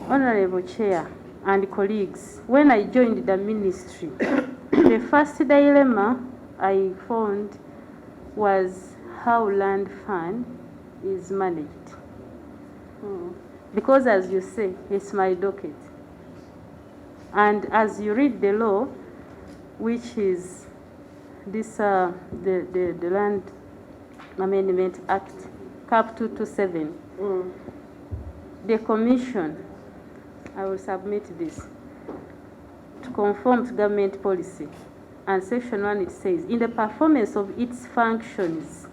Honorable Chair and colleagues, when I joined the ministry, the first dilemma I found was how land fund is managed. Because as you say, it's my docket. And as you read the law, which is this the Land Amendment Act, Cap 227, the Commission, I will submit this, to conform to government policy. And Section 1, it says, in the performance of its functions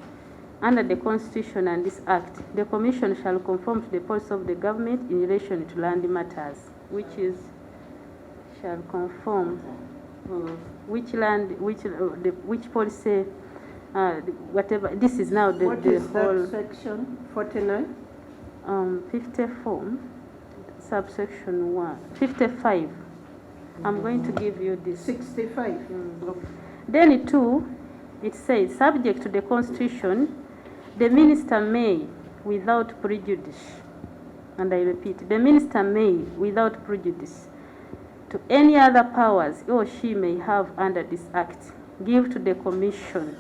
under the Constitution and this Act, the Commission shall conform to the policy of the government in relation to land matters, which is, shall conform, which land, which policy, whatever. This is now the, what the is whole that section 49? 54, subsection 1, 55. I'm going to give you this. 65. Then it too, it says, subject to the Constitution, the minister may, without prejudice, and I repeat, the minister may, without prejudice, to any other powers he or she may have under this Act, give to the Commission,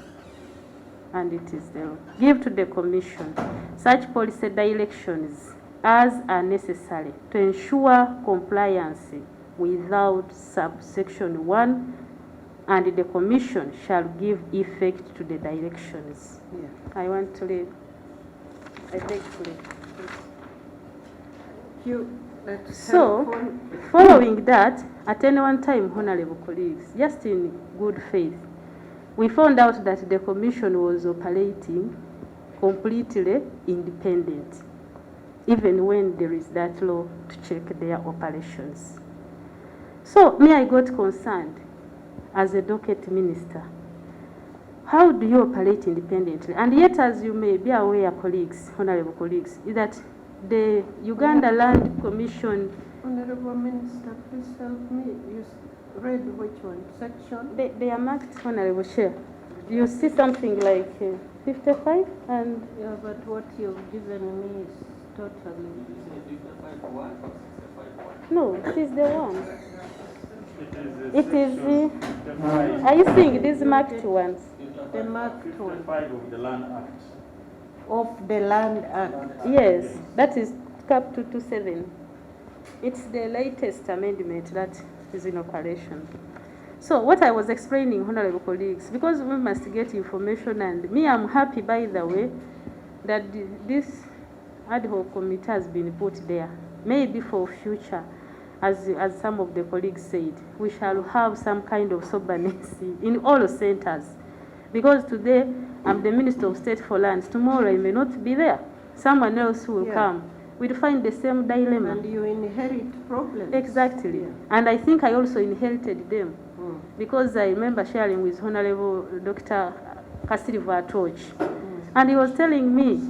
and it is there, give to the Commission such policy directions as are necessary to ensure compliance without subsection 1, and the Commission shall give effect to the directions. Yeah. I want to read. I beg to read. So, following that, at any one time, honorable colleagues, just in good faith, we found out that the Commission was operating completely independent, even when there is that law to check their operations. So, me, I got concerned as a docket minister. How do you operate independently? And yet, as you may be aware, colleagues, honorable colleagues, is that the Uganda Land Commission... Honorable Minister, please help me. You read which one? Section? They are marked, honorable Chair. You see something like 55 and... Yeah, but what you've given me is totally... No, it is the one. It is... are you seeing these marked ones? The marked one. 55 of the Land Act. Of the Land Act. Yes, that is Cap 227. It's the latest amendment that is in operation. So what I was explaining, honorable colleagues, because we must get information, and me, I'm happy, by the way, that this ad hoc committee has been put there. Maybe for future, as some of the colleagues said, we shall have some kind of soberness in all centers. Because today, I'm the Minister of State for Lands. Tomorrow, I may not be there. Someone else will come. We'll find the same dilemma. And you inherit problems. Exactly. Yeah. And I think I also inherited them. Because I remember sharing with Honorable Dr. Kasiriva Atoch. And he was telling me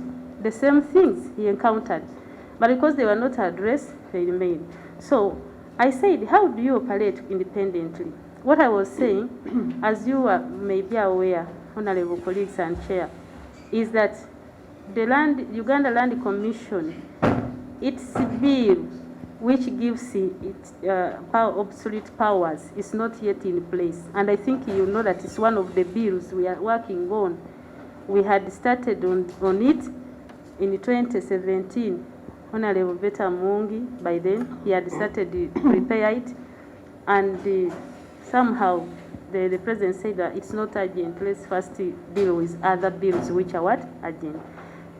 the same things he encountered. But because they were not addressed, they remained. So I said, how do you operate independently? What I was saying, as you may be aware, honorable colleagues and chair, is that the Uganda Land Commission, its bill, which gives it obsolete powers, is not yet in place. And I think you know that it's one of the bills we are working on. We had started on it in 2017. Honorable Beti Kamya, by then, he had started to prepare it. And somehow, the president said that it's not urgent. Let's first deal with other bills which are what? Urgent.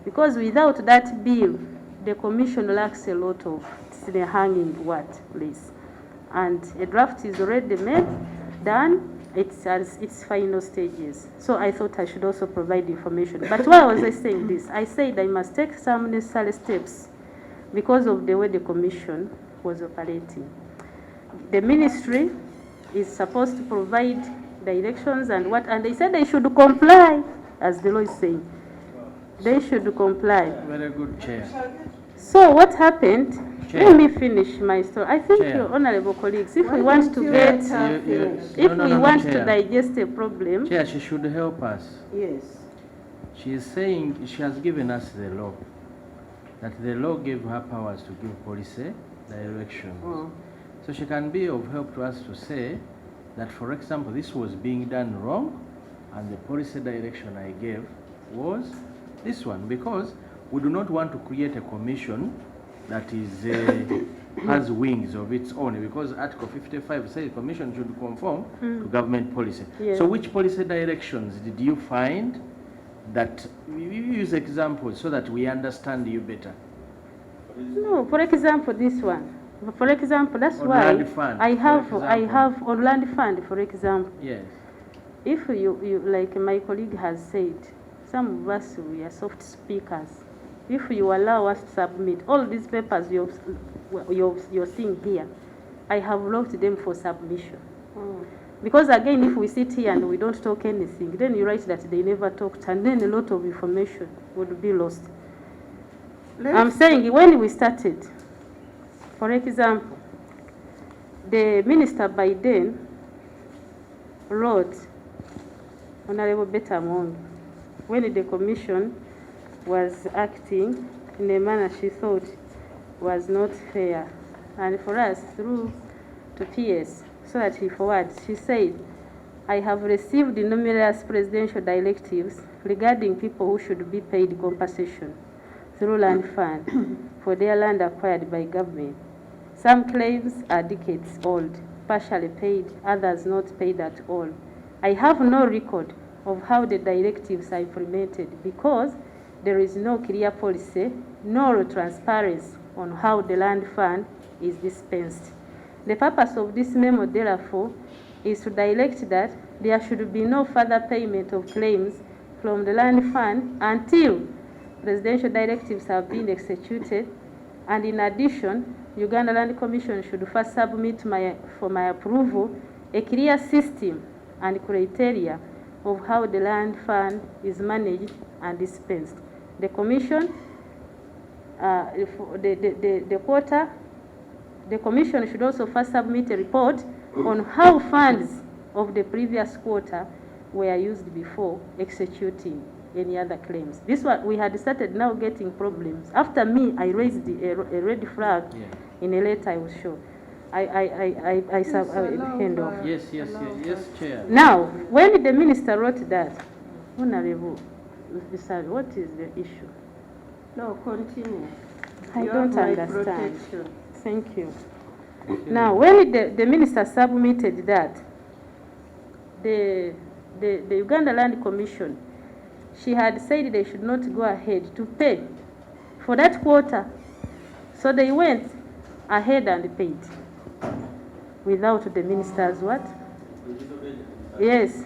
Because without that bill, the commission lacks a lot of, it's in a hanging place. And a draft is already made, done, it's at its final stages. So I thought I should also provide information. But why was I saying this? I said I must take some necessary steps because of the way the commission was operating. The ministry is supposed to provide directions and what, and they said they should comply, as the law is saying. They should comply. Very good, Chair. So what happened? Chair. Let me finish my story. I think, Chair. your honorable colleagues, if we want to get, if we want to Chair. digest a problem, Chair, she should help us. Yes. She is saying she has given us the law. that the law gave her powers to give policy directions. So she can be of help to us to say that, for example, this was being done wrong, and the policy direction I gave was this one, because we do not want to create a commission that is has wings of its own, because Article 55 says the commission should conform to government policy. Yeah. So which policy directions did you find that, we use examples so that we understand you better? No, for example, this one. For example, that's On why land fund, I have for I example. have on land fund, for example. Yes. If you like my colleague has said, some of us we are soft speakers. If you allow us to submit all these papers you're seeing here, I have locked them for submission. Because again, if we sit here and we don't talk anything, then you write that they never talked, and then a lot of information would be lost. I'm saying when we started, for example, the minister by then wrote Honorable Beti Kamya when the commission was acting in a manner she thought was not fair, and for us through to PS so that he forwards, she said, I have received numerous presidential directives regarding people who should be paid compensation through land fund for their land acquired by government. Some claims are decades old, partially paid, others not paid at all. I have no record of how the directives are implemented because there is no clear policy nor transparency on how the land fund is dispensed. The purpose of this memo, therefore, is to direct that there should be no further payment of claims from the land fund until presidential directives have been executed, and in addition, Uganda Land Commission should first submit for my approval a clear system and criteria of how the land fund is managed and dispensed. The commission, the commission should also first submit a report on how funds of the previous quarter were used before executing any other claims. This one, we had started now getting problems. After me, I raised a red flag in a letter I will show. I hand off. Yes, Chair. Now, when the minister wrote that, Honorable, what is the issue? No, continue. I You don't have my understand. protection. Thank you. Now, when the minister submitted that, the Uganda Land Commission, she had said they should not go ahead to pay for that quarter. So they went ahead and paid without the minister's what? Yes,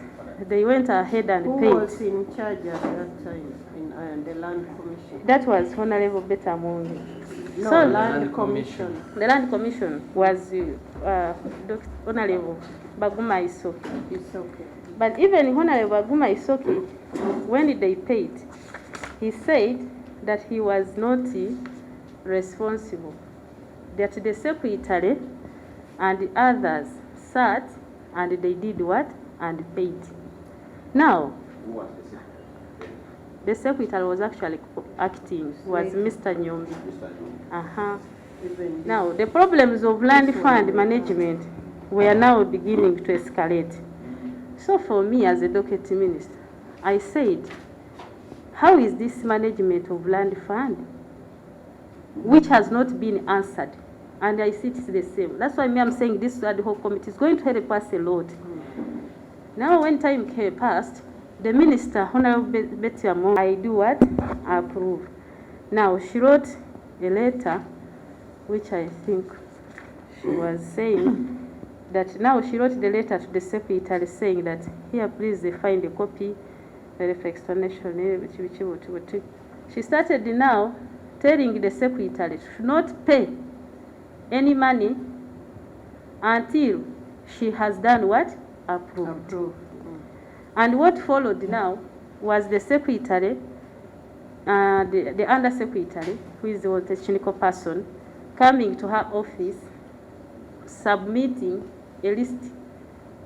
they went ahead and Who paid. was in charge at that time in the Land Commission? That was Honorable Beti Kamya. No, So Land Commission. the Land Commission was Honorable Baguma Isoki. It's okay. But even Honorable Baguma Isoki, when they paid, he said that he was not responsible, that the secretary and the others sat and they did what? And paid. Now, the secretary was actually acting, was Mr. Nyombi. Even Now, the problems of land fund management were now beginning to escalate. So for me as a deputy minister, I said, how is this management of land fund, which has not been answered? And I see it's the same. That's why I'm saying this ad hoc committee is going to help us a lot. Now when time passed, the minister, Honorable Beti Kamya, I do what? I approve. Now she wrote a letter, which I think she was saying that now she wrote the letter to the secretary saying that here please find a copy, explanation. She started now telling the secretary to not pay any money until she has done what? Approved. And what followed now was the secretary, the undersecretary, who is the technical person, coming to her office, submitting a list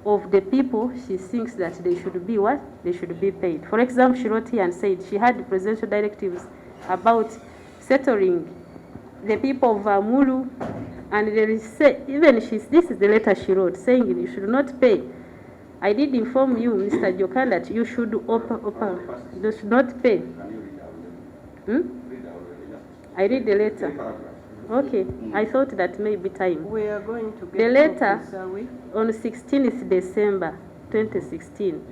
of the people she thinks that they should be what? They should be paid. For example, she wrote here and said she had presidential directives about settling the people of Amulu, and there is this is the letter she wrote saying you should not pay. I did inform you, Mr. Jokan, that you should you should not pay. I read the letter. Okay, I thought that may be time. We are going to get the letter copies, are we? on 16th December 2016.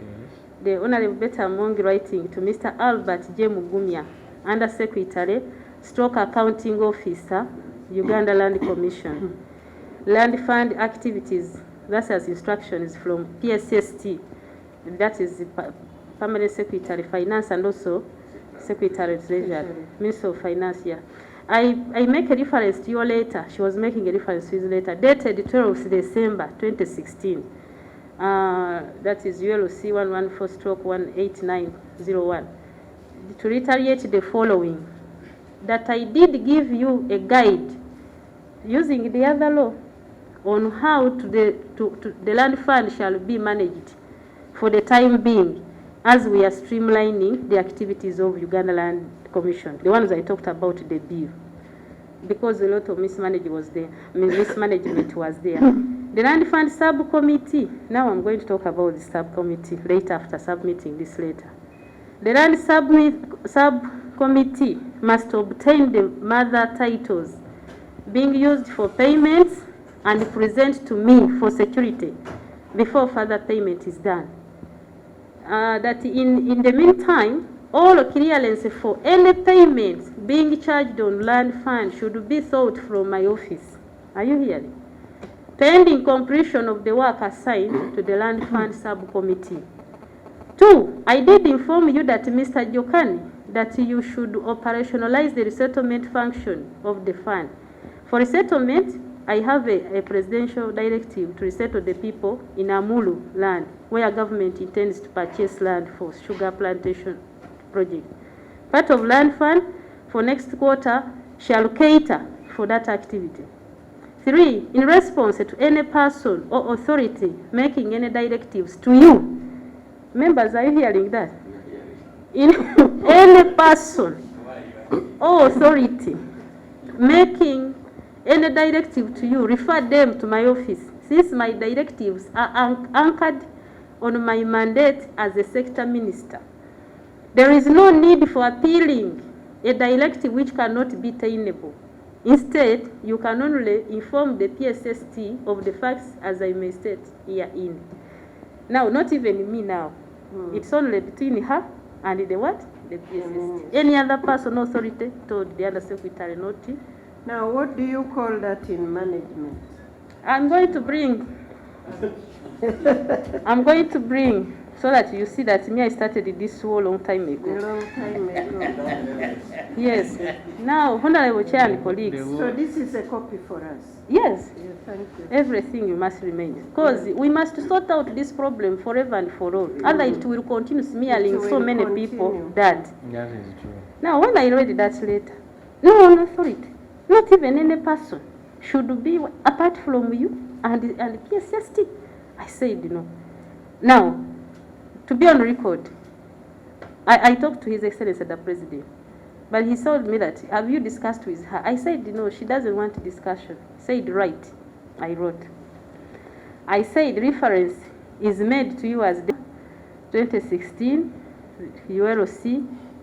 The Honorable Beti Kamya writing to Mr. Albert J. Mugumya, Under Secretary, Stroke Accounting Officer, Uganda Land Commission. Land Fund activities, that's as instructions from PSST, that is the Permanent Secretary, Finance, and also Secretary of Treasury, Minister of Finance here. I make a reference to your letter. She was making a reference to his letter, dated 12th December 2016. That is ULC 114/18901. To reiterate the following, that I did give you a guide using the other law on how the land fund shall be managed for the time being, as we are streamlining the activities of Uganda Land Commission, the ones I talked about the bill, because a lot of mismanagement was there. The Land Fund Subcommittee, now I'm going to talk about the subcommittee later after submitting this letter. The Land Subcommittee must obtain the mother titles being used for payments and present to me for security before further payment is done. That in the meantime, all clearance for any payments being charged on land fund should be sought from my office. Are you hearing? Pending completion of the work assigned to the Land Fund Subcommittee. 2, I did inform you that Mr. Jokani, that you should operationalize the resettlement function of the fund. For resettlement, I have a presidential directive to resettle the people in Amulu land, where government intends to purchase land for sugar plantation project. Part of land fund for next quarter shall cater for that activity. 3, in response to any person or authority making any directives to you, members, are you hearing that? In any person or authority making any directive to you, refer them to my office, since my directives are anchored on my mandate as a sector minister. There is no need for appealing a directive which cannot be tenable. Instead, you can only inform the PSST of the facts as I may state herein. Now, not even me now. It's only between her and the what? The PSST. Any other person or authority told the other secretary not to. Now, what do you call that in management? I'm going to bring, so that you see that me, I started this so long time ago. A long time ago. Yes. Now, Honorable Chair and colleagues. So this is a copy for us? Yes. Yeah, thank you. Everything you must remain. Because we must sort out this problem forever and for all. Otherwise, it will continue smearing so many people that. That is true. Now, when I read that letter, no one authority, not even any person, should be apart from you and PSST. I said no. Now, to be on record, I talked to His Excellency the President, but he told me that, have you discussed with her? I said no, she doesn't want discussion. He said right. I wrote. I said reference is made to you as the 2016 ULC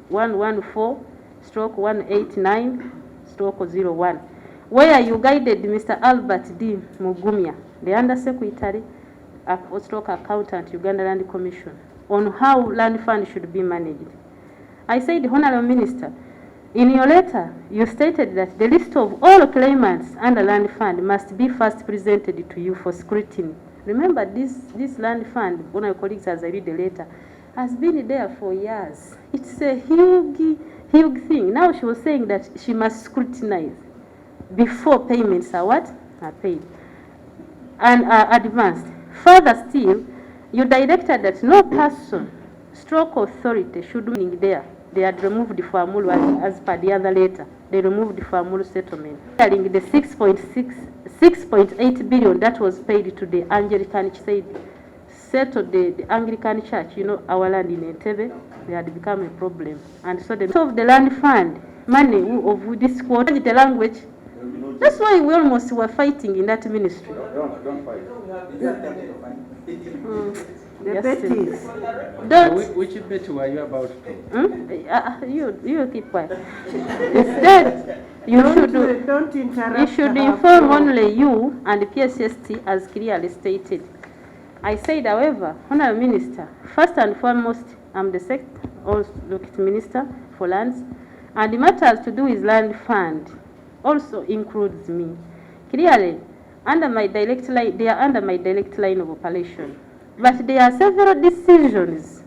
114/189/01, where you guided Mr. Albert D. Mugumya, the Under Secretary, Accountant, Uganda Land Commission, on how land fund should be managed. I said, Honorable Minister, in your letter, you stated that the list of all claimants under land fund must be first presented to you for scrutiny. Remember, this land fund, one of your colleagues, as I read the letter, has been there for years. It's a huge thing. Now she was saying that she must scrutinize before payments are what? Are paid and are advanced. Further still, you directed that no person, stroke authority should be there. They had removed the Famulu as per the other letter. They removed the Famulu settlement. The 6.8 billion that was paid to the Anglican Church, settled the Anglican Church, our land in Entebbe, they had become a problem. And so the land fund money of this quota, the language. That's why we almost were fighting in that ministry. Don't fight. The Yes, Betis. Don't. Which bet were you about to? You keep quiet. Instead, Don't interrupt. you should her inform flow. only you and the PSST as clearly stated. I said, however, Honourable Minister, first and foremost, I'm the Minister for Lands, and the matters to do with land fund also includes me. Clearly, under my direct line, they are under my direct line of operation. But there are several decisions,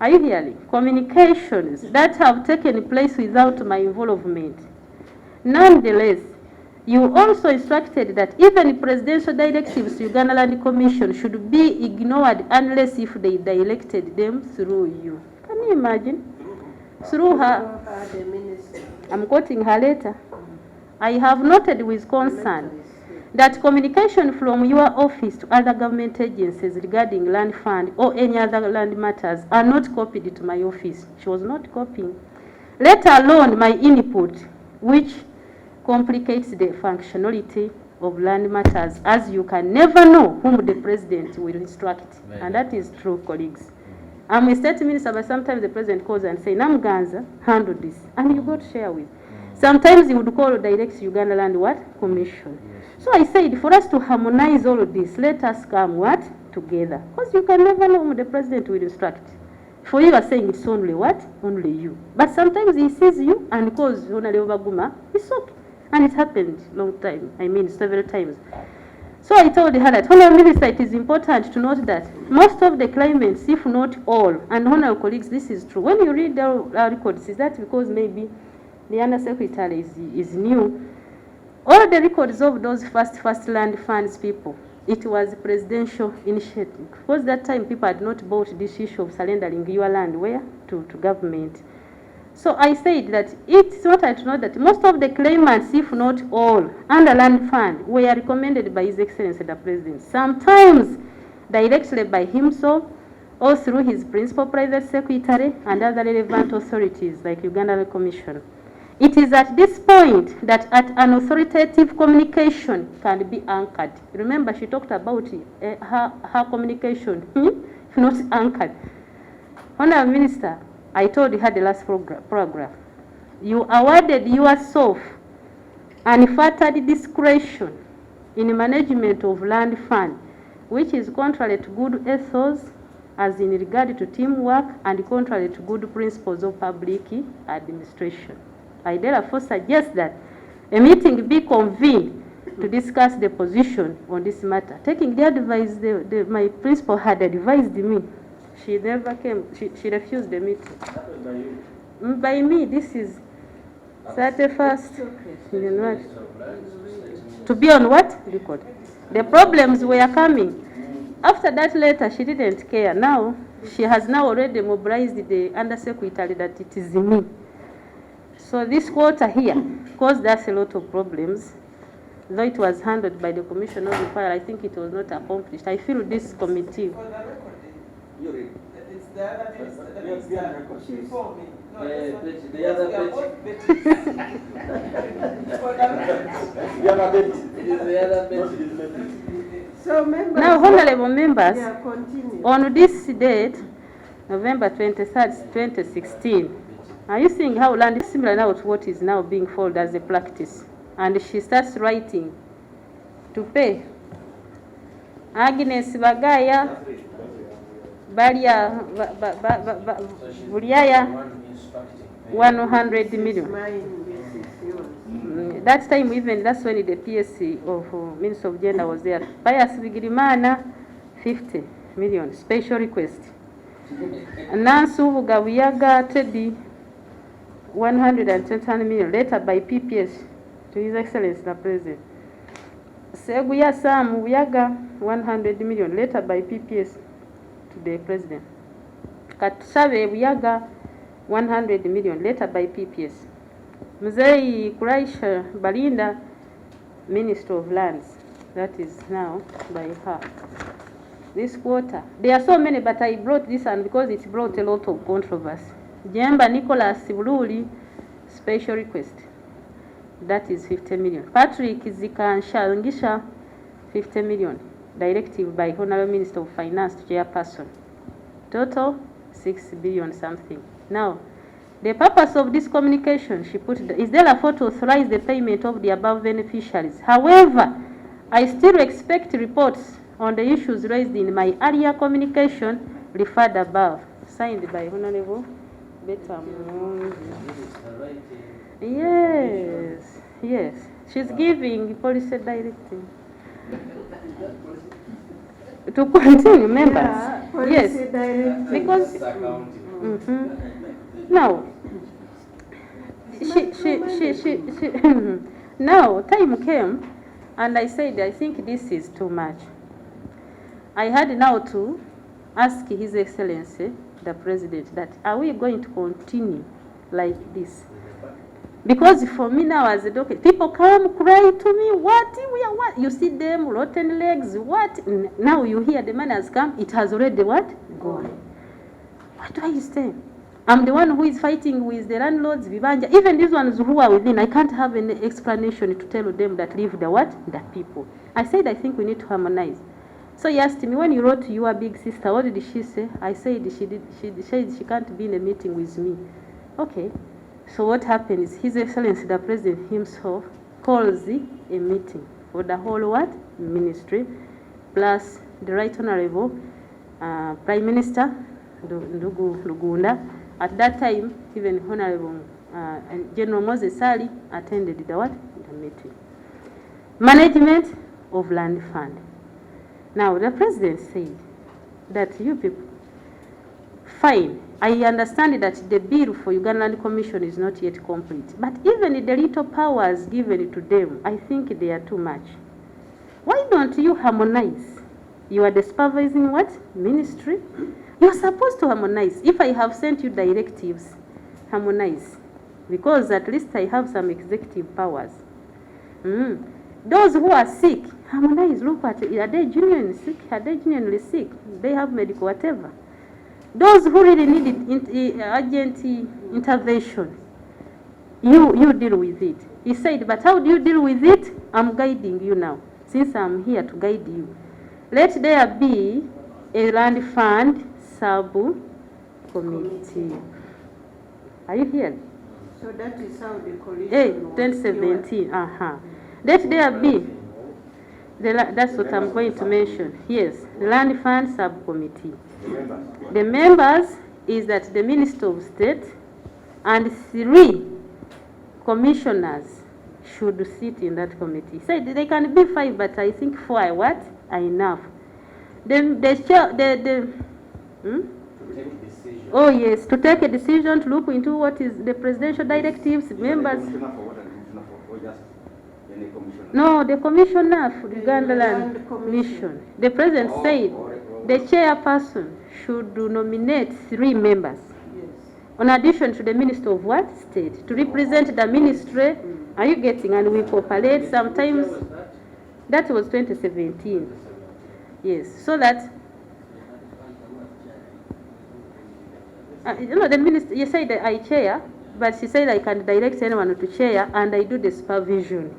are you hearing? Communications that have taken place without my involvement. Nonetheless, you also instructed that even presidential directives to Uganda Land Commission should be ignored unless if they directed them through you. Can you imagine? Through her. The minister. I'm quoting her letter. I have noted with concern that communication from your office to other government agencies regarding land fund or any other land matters are not copied to my office. She was not copying. Let alone my input, which complicates the functionality of land matters, as you can never know whom the president will instruct. And that is true, colleagues. I'm a state minister, but sometimes the president calls and says, Namuganza, handle this. And you go to share with. Sometimes he would call direct Uganda Land what? Commission. Yes. So I said, for us to harmonize all of this, let us come what? Together. Because you can never know whom the president will instruct. For you are saying it's only what? Only you. But sometimes he sees you and calls Honorable Baguma, it's okay. And it happened long time, several times. So I told her that, Honourable Minister, it is important to note that most of the claimants, if not all, and Honourable colleagues, this is true. When you read our records, is that because maybe the Undersecretary is new? All the records of those first land funds people, it was a presidential initiative. Because that time people had not bought this issue of surrendering your land where? To government. So I said that it's important to know that most of the claimants, if not all, under land fund were recommended by His Excellency the President, sometimes directly by himself or through his principal private secretary and other relevant authorities like Uganda Land Commission. It is at this point that an authoritative communication can be anchored. Remember, she talked about her communication, if not anchored. Honourable Minister, I told you had the last paragraph. You awarded yourself unfettered discretion in management of land fund, which is contrary to good ethos as in regard to teamwork and contrary to good principles of public administration. I therefore suggest that a meeting be convened to discuss the position on this matter. Taking the advice my principal had advised me, she never came, she refused the meeting. By me, this is 31st. You know, to be on what? Record. The problems were coming. After that letter, she didn't care. Now, she has now already mobilized the undersecretary that it is me. So this quarter here caused us a lot of problems. Though it was handled by the Commission of Inquiry, I think it was not accomplished. I feel this committee. It's the other minister. She informed me. No, The other So members, now, honorable members, yeah, continue. on this date, November 23rd, 2016, are you seeing how land is similar now to what is now being followed as a practice? And she starts writing to pay Agnes Bagaya, Balia, Buliaya, 100 million. That time even, that's when the PSC of Minister of Gender was there. Pius Bigirimana, 50 million, special request. Nansu Gawiyaga Teddy, 120 million, later by PPS to His Excellency the President. Seguya Sam Uyaga, 100 million, later by PPS to the President. Katsabe Uyaga, 100 million, later by PPS. Mzei Kuraisha Balinda, Minister of Lands, that is now by her. This quarter, there are so many, but I brought this one because it brought a lot of controversy. Jemba Nicholas Bululi, special request. That is 50 million. Patrick zikanshangisha 50 million. Directive by Honorable Minister of Finance to Chairperson. Total 6 billion something. Now, the purpose of this communication, she put, is therefore to authorize the payment of the above beneficiaries. However, I still expect reports on the issues raised in my earlier communication referred above. Signed by Honorable Beti Kamya. Yes, yes. She's giving policy directive. To continue, members. Yeah, policy Yes, directive. because now she now time came and I said I think this is too much. I had now to ask His Excellency the President that are we going to continue like this? Because for me now as a doctor, people come cry to me, what? We are what? You see them, rotten legs, what? Now you hear the man has come, it has already what? Gone. What do I say? I'm the one who is fighting with the landlords, Vivanja. Even these ones who are within, I can't have any explanation to tell them that leave the what? The people. I said I think we need to harmonize. So he asked me, when you wrote to your big sister, what did she say? I said she said she can't be in a meeting with me. Okay. So what happens? His Excellency the President himself calls a meeting for the whole what? Ministry, plus the Right Honorable Prime Minister Ndugu Lugunda. At that time, even Honorable General Moses Sali attended the what? The meeting. Management of Land Fund. Now the President said that you people, fine, I understand that the bill for Uganda Land Commission is not yet complete, but even the little powers given to them, I think they are too much. Why don't you harmonize? You are the supervising what? Ministry? You are supposed to harmonize. If I have sent you directives, harmonize. Because at least I have some executive powers. Those who are sick, harmonize. Look at, are they genuinely sick? Are they genuinely sick? They have medical whatever. Those who really need urgent intervention, you deal with it. He said, but how do you deal with it? I'm guiding you now, since I'm here to guide you. Let there be a land fund sub-committee. Are you here? So that is how the coalition Hey, was 2017, Let there be, that's what I'm going to mention. Yes, the land fund subcommittee. The members is that the Minister of State and 3 commissioners should sit in that committee. So they can be 5, but I think 4 are enough. Then oh yes, to take a decision, to look into what is the presidential directives, members. No, the commissioner for Uganda Land Commission. The president said the chairperson should nominate 3 members. Yes. In addition to the Minister of what? State. To represent the ministry. Are you getting? And we cooperate sometimes. That was 2017. Yes. So that the minister, you said that I chair, but she said I can direct anyone to chair and I do the supervision.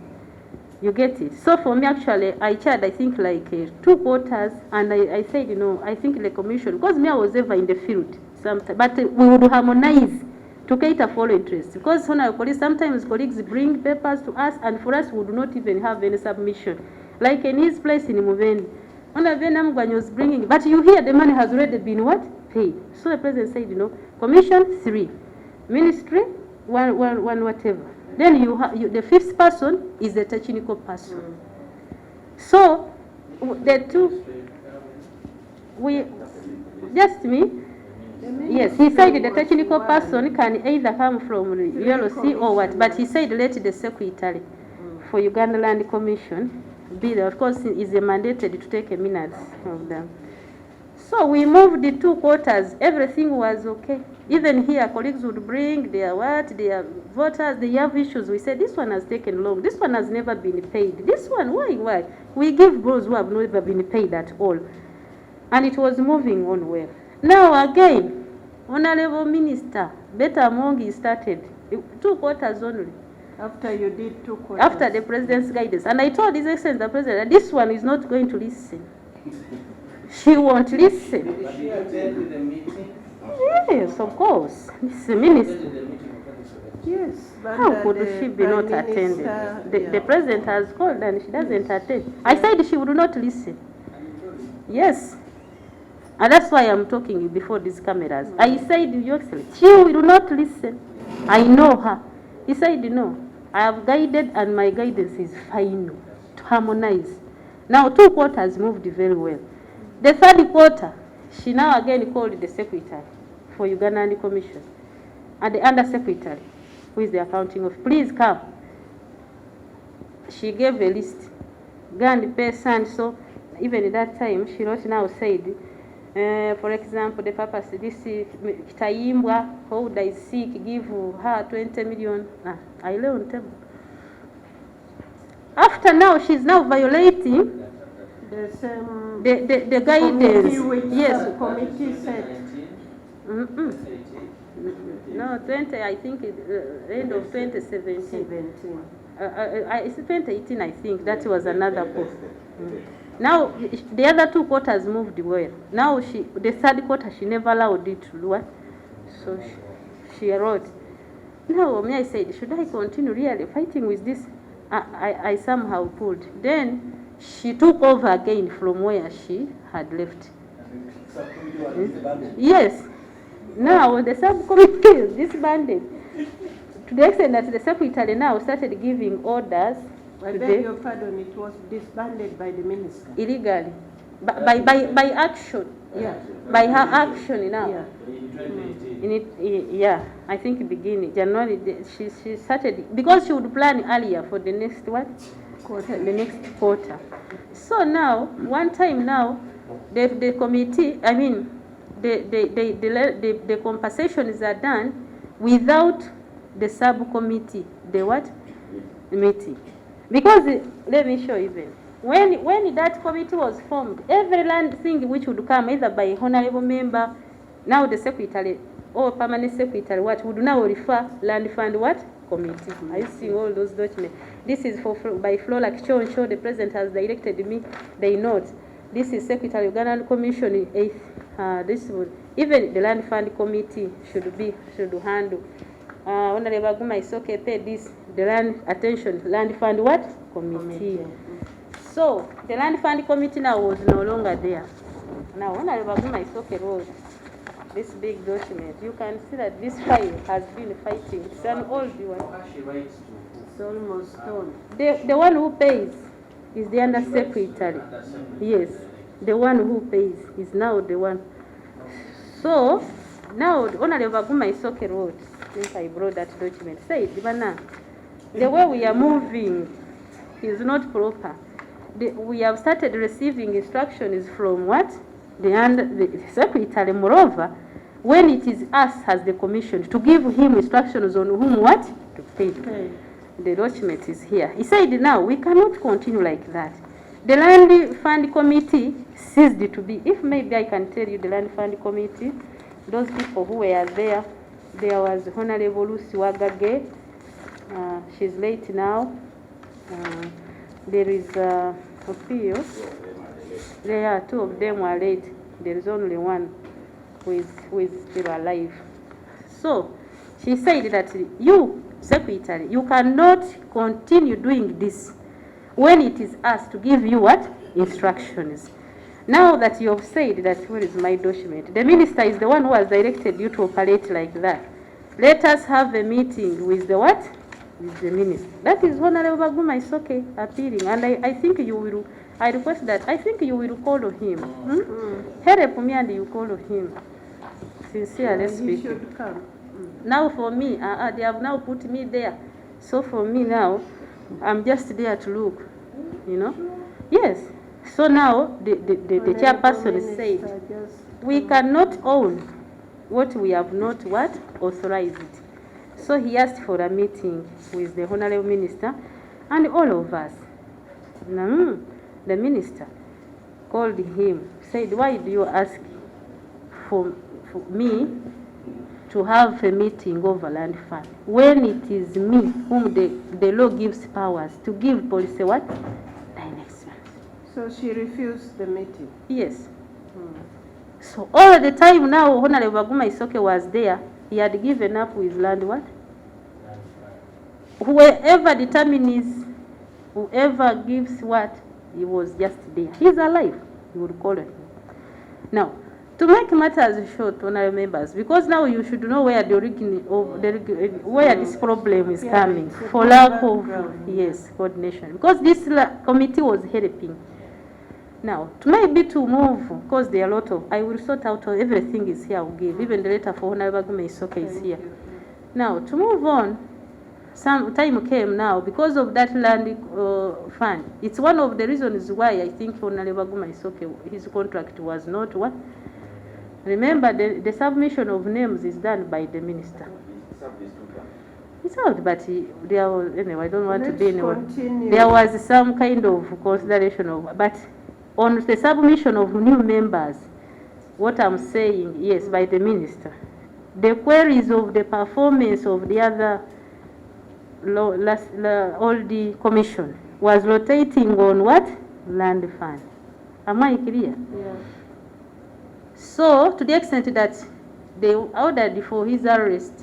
You get it? So for me, actually, I chaired, I think, like 2 quarters, and I said, I think the commission, because me, I was ever in the field, sometimes, but we would harmonize to cater for all interests. Because when our colleagues, sometimes colleagues bring papers to us, and for us, we would not even have any submission. Like in his place in Muveni, Honorable Namuganza was bringing, but you hear the money has already been what? Paid. So the president said, commission 3, ministry 1 whatever. Then the 5th person is the technical person. So the 2, just me. Yes, he said the technical person can either come from ULC or what, but he said let the secretary for Uganda Land Commission be there. Of course, is mandated to take a minute of them. So we moved the 2 quarters. Everything was okay. Even here, colleagues would bring their voters, they have issues. We said, this one has taken long. This one has never been paid. This one, why? We give those who have never been paid at all. And it was moving on well. Now again, Honorable Minister Beti Kamya started 2 quarters only. After you did 2 quarters. After the president's guidance. And I told His Excellency the President that this one is not going to listen. She won't listen. Did she attend the meeting? Yes, of course. This is a minister. Attended the meeting of 2017? Yes, but How could the she be not Prime attended? Minister, The president has called and she doesn't attend. I said she would not listen. Yes. And that's why I'm talking before these cameras. I said, Your Excellency, she will not listen. I know her. He said, no. I have guided and my guidance is final to harmonize. Now 2 quarters moved very well. The 3rd quarter, she now again called the secretary for Ugandan Commission and the undersecretary, who is the accounting of, please come. She gave a list. Gandhi person, so even at that time, she wrote now said, for example, the purpose, this is Kitaimbwa, how would I seek, give her 20 million. I lay on table. After now, she's now violating the same the guidance. Yes. Committee said. No, 20, I think, end of 2017. It's 2018, I think. That was another post. Now, the other 2 quarters moved well. Now, the 3rd quarter, she never allowed it to do what? So she wrote. Now, I said, should I continue really fighting with this? I somehow pulled. Then, she took over again from where she had left. Yes. Now, the subcommittee is disbanded. To the extent that the secretary now started giving orders. I beg your pardon, it was disbanded by the minister. Illegally. By action. Yeah. By her action now. Yeah. In it, yeah, I think beginning January she started because she would plan earlier for the next quarter, the next quarter. So now one time now the committee, I mean the compensations are done without the subcommittee, the meeting. Because let me show even when that committee was formed, every land thing which would come either by honorable member, now the secretary or permanent secretary would now refer land fund committee. Are you seeing all those documents? This is by Flora Kichoncho, the president has directed me. They note this is Secretary Ugandan Commission 8th. This would even the land fund committee should handle. Honorable Guma is okay. Pay this the land attention land fund committee. So the land fund committee now was no longer there. Now Honorable Guma is okay road. This big document, you can see that this file has been fighting. It's an old one. It's almost done. The one who pays is the undersecretary. Yes, the one who pays is now the one. So now Honorable Guma Isoke wrote, since I brought that document, said, the way we are moving is not proper. We have started receiving instructions from the secretary. Moreover, when it is us as the commission to give him instructions on whom to pay. The document is here. He said, now we cannot continue like that. The land fund committee ceased to be. If maybe I can tell you the land fund committee, those people who were there was Honorable Lucy Wagage. She's late now. There is Opio. There are 2 of them are late. There is only one who is still alive. So she said that you, secretary, you cannot continue doing this when it is us to give you instructions. Now that you have said that, where is my document? The minister is the one who has directed you to operate like that. Let us have a meeting with the with the minister. That is Honorable Guma is okay appealing, and I think you will. I request that. I think you will call him. Help me and you call him. Sincerely speaking. He should come. Now for me, they have now put me there. So for me now, I'm just there to look. Yes. So now the chairperson said, we cannot own what we have not authorized. So he asked for a meeting with the Honorable Minister and all of us. The minister called him, said, why do you ask for me to have a meeting over land fund when it is me whom the law gives powers to give police what? Directions. So she refused the meeting? Yes. So all the time now, Honorable Baguma Isoke was there. He had given up with land what? Whoever determines, whoever gives what, he was just there. He's alive. You would call him. Now, to make matters short, honorable members, because now you should know where the origin of where this problem is coming, for lack of coordination. Because this committee was helping. Now, to move, because there are a lot of, I will sort out everything is here. I will give even the letter for Honorable Baguma Isoke is here. Now, to move on, some time came now because of that land fund. It's one of the reasons why I think Honorable Baguma Isoke, his contract was not what. Remember, the submission of names is done by the minister. It's out, but there was, anyway, I don't want to be anyway. There was some kind of consideration of, but on the submission of new members, what I'm saying, yes, by the minister, the queries of the performance of the other all the commission was rotating on what? Land fund. Am I clear? Yeah. So, to the extent that they ordered for his arrest,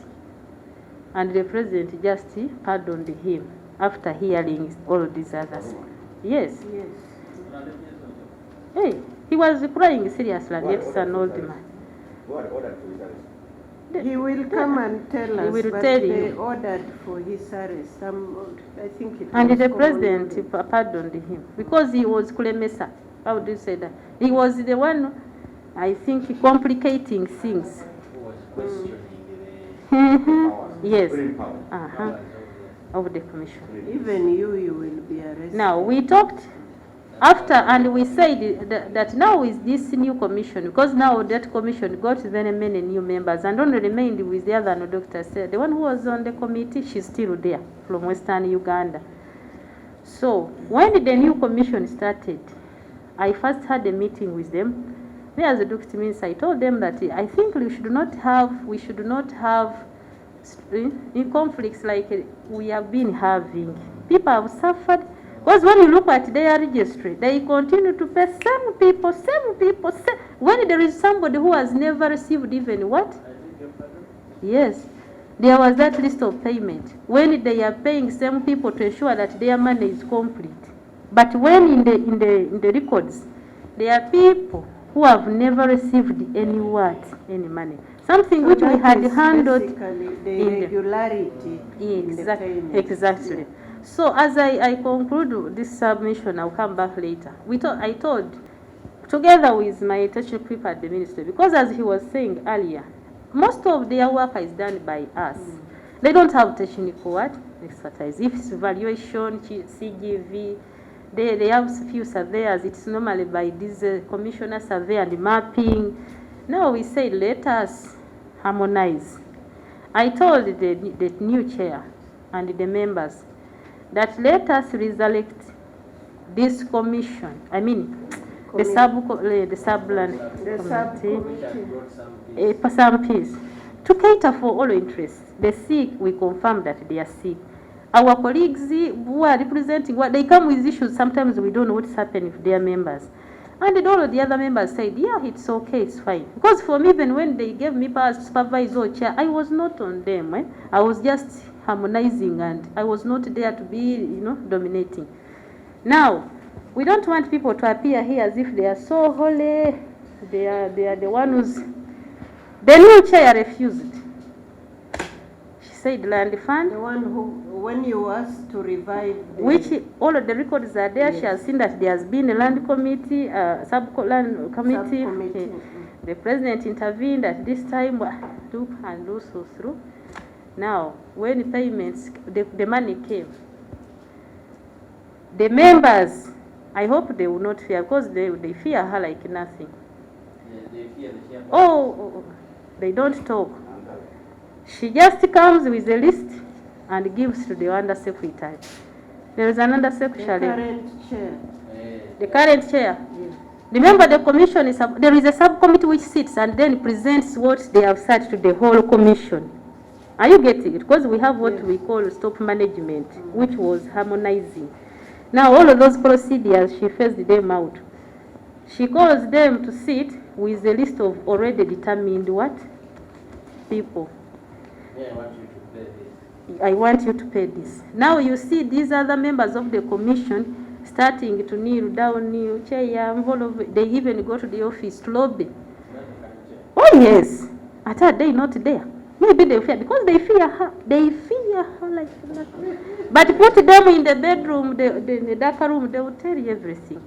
and the president just pardoned him after hearing all these others. Yes. Yes. Hey, he was crying seriously, and yet it's an old man. What ordered for his arrest? He will come and tell us, will but tell they you. ordered for his arrest. I think it And was the common president knowledge. pardoned him because he was Kulemesa. How do you say that? He was the one, I think, complicating things. Who was questioning Yes. Power. Of the commission. Even you will be arrested. Now, we talked after, and we said that now with this new commission, because now that commission got very many new members and only remained with the other no doctor said, the one who was on the committee, she's still there from Western Uganda. So when the new commission started, I first had a meeting with them. Me as a doctor means I told them that I think we should not have in conflicts like we have been having. People have suffered. Because when you look at their registry, they continue to pay same people. When there is somebody who has never received even what? Yes. There was that list of payment. When they are paying same people to ensure that their money is complete. But when in the records, there are people who have never received any money. Something So which we that had is handled basically the in irregularity in the payment. Exactly. So as I conclude this submission, I'll come back later. I told, together with my technical people at the ministry, because as he was saying earlier, most of their work is done by us. They don't have technical expertise. If it's valuation, CGV, they have few surveyors. It's normally by this commissioner survey and mapping. Now we say, let us harmonize. I told the new chair and the members that let us resurrect this commission. I mean, the sub-land committee, some peace, to cater for all interests. The sick, we confirm that they are sick. Our colleagues who are representing, they come with issues. Sometimes we don't know what's happening with their members. And all of the other members said, yeah, it's okay, it's fine. Because for me, even when they gave me powers to supervise or chair, I was not on them. I was just harmonizing, and I was not there to be, dominating. Now, we don't want people to appear here as if they are so holy. They are the one who's... The new chair refused. She said land fund. The one who, when you asked to revive the... Which all of the records are there. Yes. She has seen that there has been a land committee, sub-land committee. Okay. The president intervened at this time, took and also through. Now, when the payments, the money came, the members, I hope they will not fear, because they fear her like nothing. They fear the chairman. Oh, they don't talk. She just comes with a list and gives to the undersecretary. There is another secretary. The current chair. The current chair. Yes. Remember, the commission is, there is a subcommittee which sits and then presents what they have said to the whole commission. Are you getting it? Because we have what we call stop management, which was harmonizing. Now, all of those procedures, she phased them out. She calls them to sit with a list of already determined what? People. Yeah, I want you to play this. I want you to pay this. Now you see these other members of the commission starting to kneel down, kneel, chair, they even go to the office to lobby. Oh yes, at her day not there. Maybe they fear, because they fear her. They fear her like that. But put them in the bedroom, the darker room, they will tell you everything.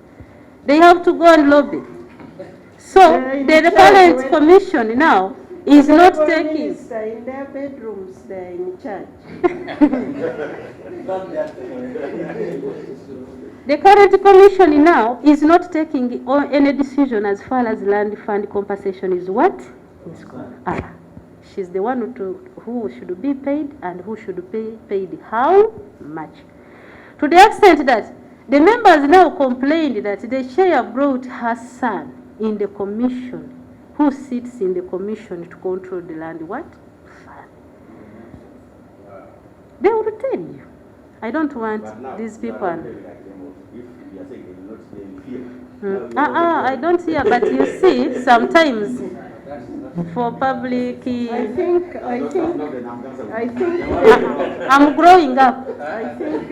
They have to go and lobby. So the current commission now is not taking. Minister, in their bedrooms, they're in charge. The current commission now is not taking any decision as far as land fund compensation is what? Is gone. She's the one who should be paid and who should be paid how much. To the extent that the members now complained that the chair brought her son in the commission, who sits in the commission to control the land what? Fund. They will tell you. I don't want these people. I don't hear, but you see, sometimes for public, I think I'm growing up. I think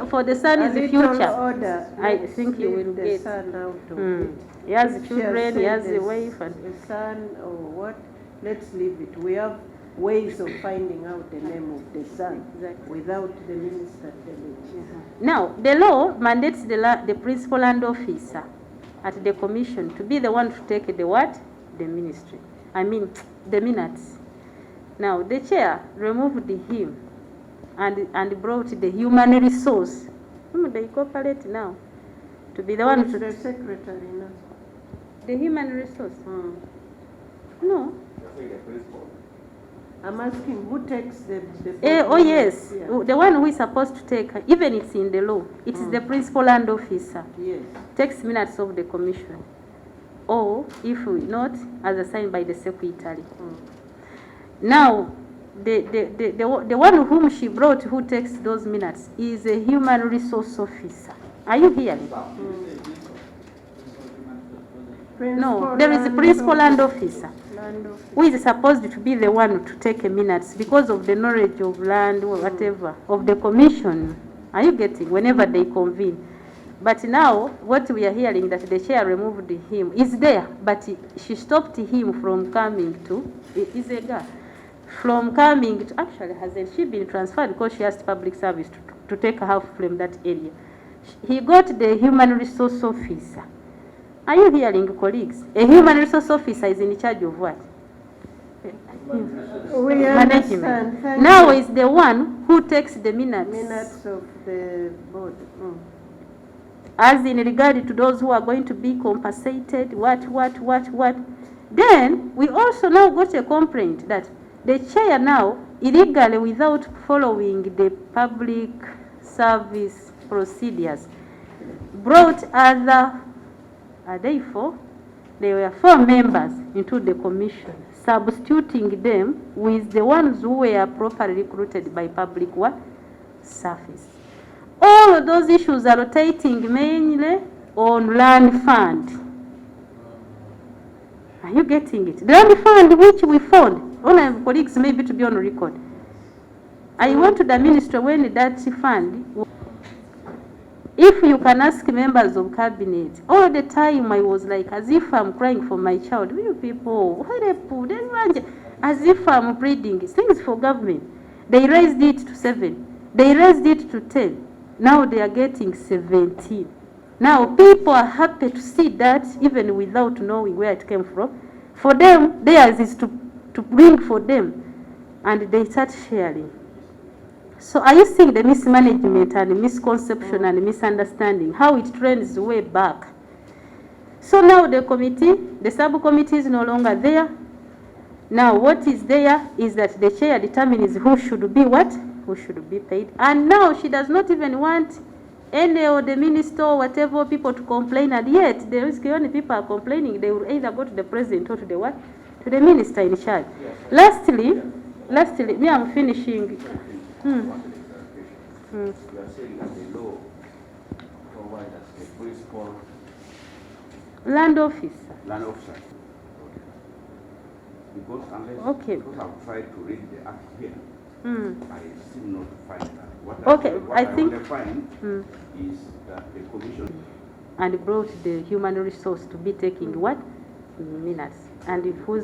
For the son is the future. Order. I think he will the get. son out of it. He has children, he has a wife, and a son or what? Let's leave it. We have ways of finding out the name of the son without the minister telling us. Now, the law mandates the principal land officer at the commission to be the one to take the what? The ministry. I mean, the minutes. Now, the chair removed him and brought the human resource. They cooperate now to be the one to... the secretary now? The human resource? No. I'm asking who takes the oh yes, the one who is supposed to take, even it's in the law, it is the principal land officer. Yes. Takes minutes of the commission. Or if not, as assigned by the secretary. Now, the one whom she brought who takes those minutes is a human resource officer. Are you hearing? No, there is a principal land officer who is supposed to be the one to take minutes because of the knowledge of land or whatever of the commission. Are you getting? Whenever they convene. But now what we are hearing that the chair removed him is there, but she stopped him from coming to. Is a guy from coming to. Actually, hasn't she been transferred because she asked public service to take her from that area? He got the human resource officer. Are you hearing, colleagues? A human resource officer is in charge of what? Management. Now is the one who takes the minutes. Minutes of the board. As in regard to those who are going to be compensated, what. Then we also now got a complaint that the chair now, illegally without following the public service procedures, brought other, there were 4 members into the commission, substituting them with the ones who were properly recruited by public service. All of those issues are rotating mainly on land fund. Are you getting it? The land fund which we found, all our colleagues maybe to be on record. I went to the ministry when that fund, if you can ask members of cabinet, all the time I was like, as if I'm crying for my child. You people, as if I'm pleading. Things for government. They raised it to 7. They raised it to 10. Now they are getting 17. Now people are happy to see that even without knowing where it came from. For them, theirs is to bring for them. And they start sharing. So are you seeing the mismanagement and misconception and misunderstanding, how it trends way back? So now the committee, the subcommittee is no longer there. Now what is there is that the chair determines who should be what? Who should be paid. And now she does not even want any of the minister or whatever people to complain, and yet the risk when people are complaining, they will either go to the president or to the what? To the minister in charge. Lastly, me, I'm finishing. You are saying that the law provides a principal Land officer. land officer. Because unless because I've tried to read the act here, I still not find that. What I think find is that the commission and brought the human resource to be taking what? Minutes. And it was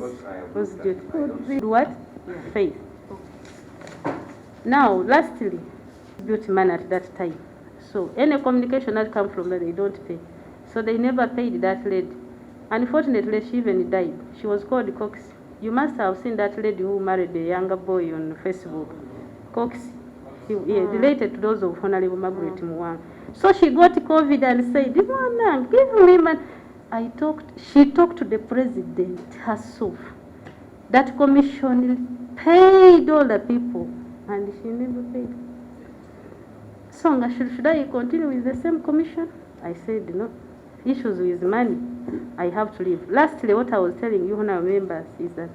what? Faith. Now, lastly, beauty man at that time. So any communication that comes from that, they don't pay. So they never paid that lady. Unfortunately, she even died. She was called Cox. You must have seen that lady who married a younger boy on Facebook. Cox. He related to those of Honorable Margaret Muwanga. So she got COVID and said, "Mwana, give me man." She talked to the president herself. That commission paid all the people, and she never paid. So should I continue with the same commission? I said no. Issues with money, I have to leave. Lastly, what I was telling you, honorable members, is that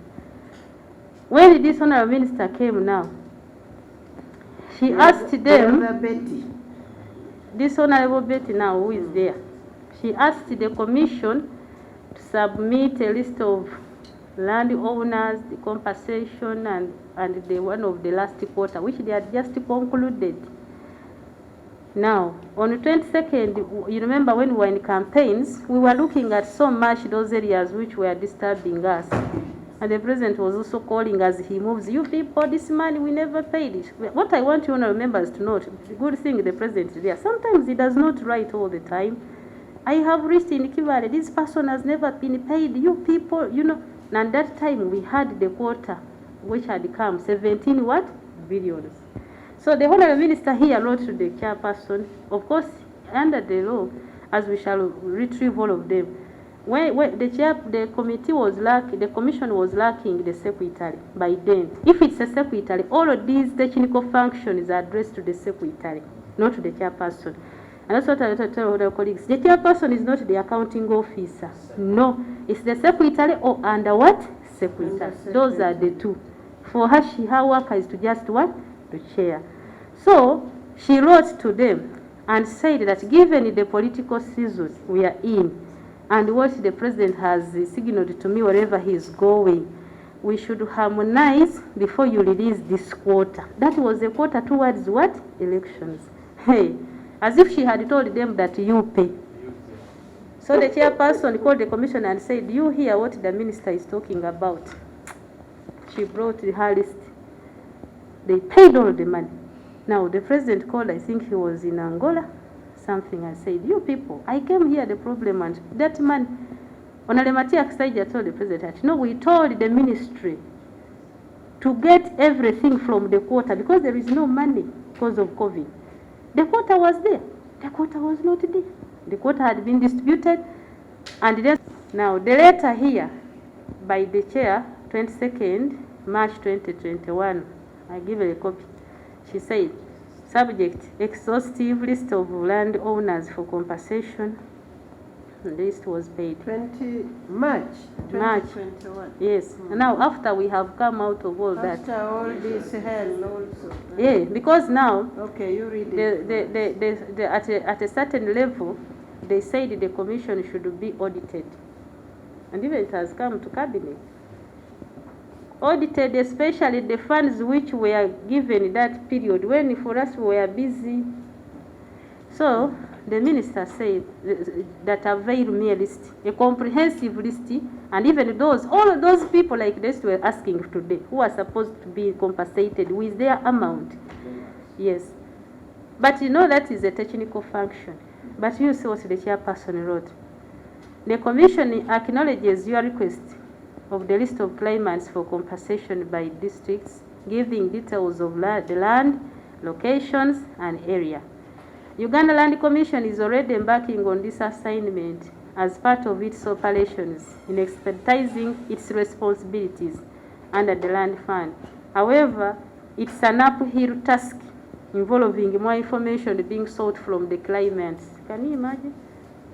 when this honorable minister came now, she asked them, this honorable Beti now who is there, she asked the commission to submit a list of landowners, the compensation, and the one of the last quarter, which they had just concluded. Now, on the 22nd, you remember when we were in campaigns, we were looking at so much those areas which were disturbing us. And the president was also calling as he moves, "You people, this money, we never paid it." What I want you honorable members to note, the good thing the president is there. Sometimes he does not write all the time. I have reached in Kivale, this person has never been paid. You people, you know. And that time we had the quota, which had come 17 what? Billions. So the honorable minister here wrote to the chairperson, of course, under the law, as we shall retrieve all of them. When the committee was lacking, the commission was lacking the secretary by then. If it's a secretary, all of these technical functions are addressed to the secretary, not to the chairperson. And that's what I tell other colleagues. The chairperson is not the accounting officer. No, it's the secretary or under what? Secretary. Those are the two. For her, her work is to just what? To chair. So she wrote to them and said that given the political season we are in and what the president has signaled to me wherever he is going, we should harmonize before you release this quota. That was a quota towards what? Elections. Hey, as if she had told them that you pay. So the chairperson called the commission and said, "You hear what the minister is talking about?" She brought her list. They paid all the money. Now the president called, I think he was in Angola, something, and said, "You people, I came here, the problem, and that man," Honorable Matia Kisaija told the president, "No, we told the ministry to get everything from the quota because there is no money because of COVID. The quota was there. The quota was not there. The quota had been distributed, and then now the letter here by the chair, 22nd March 2021, I give her a copy. She said, subject, exhaustive list of land owners for compensation. The list was paid. March 2021. Yes. Now after we have come out of all that. After all this hell also. Yeah, because now okay, you read it. At a certain level, they said the commission should be audited. And even it has come to cabinet. Audited, especially the funds which were given that period when for us we were busy. So the minister said that avail me a list, a comprehensive list, and even all of those people like this were asking today who are supposed to be compensated with their amount. Yes. But you know that is a technical function. But you see what the chairperson wrote. The commission acknowledges your request of the list of claimants for compensation by districts, giving details of the land, locations, and area. Uganda Land Commission is already embarking on this assignment as part of its operations in expertising its responsibilities under the Land Fund. However, it's an uphill task involving more information being sought from the claimants. Can you imagine?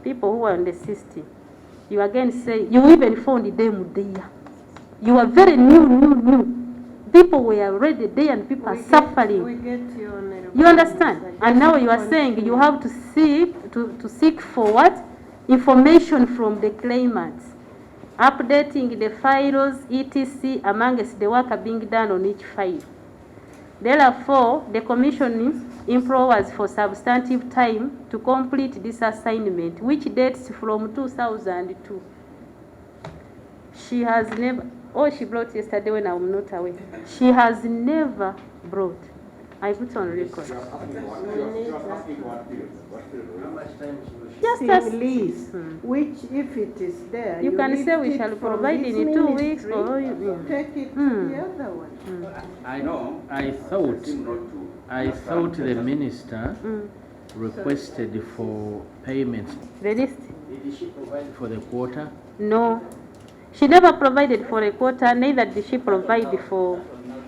People who are in the system. You again say, you even found them there. You are very new. People were already there and people are suffering. We get you, Honorable. You understand? And now you are saying you have to seek for what? Information from the claimants. Updating the files, etc., amongst the work being done on each file. Therefore, the Commission implores for substantive time to complete this assignment, which dates from 2002. She has never, she brought yesterday when I'm not away. She has never brought. I put on record. How much time she will Just Sing as lease, which if it is there, you can lift say we it shall from provide this in 2 weeks ministry, or take it to the other one. I thought the minister requested for payment the list. Did she provide for the quarter? No. She never provided for a quota, neither did she provide for.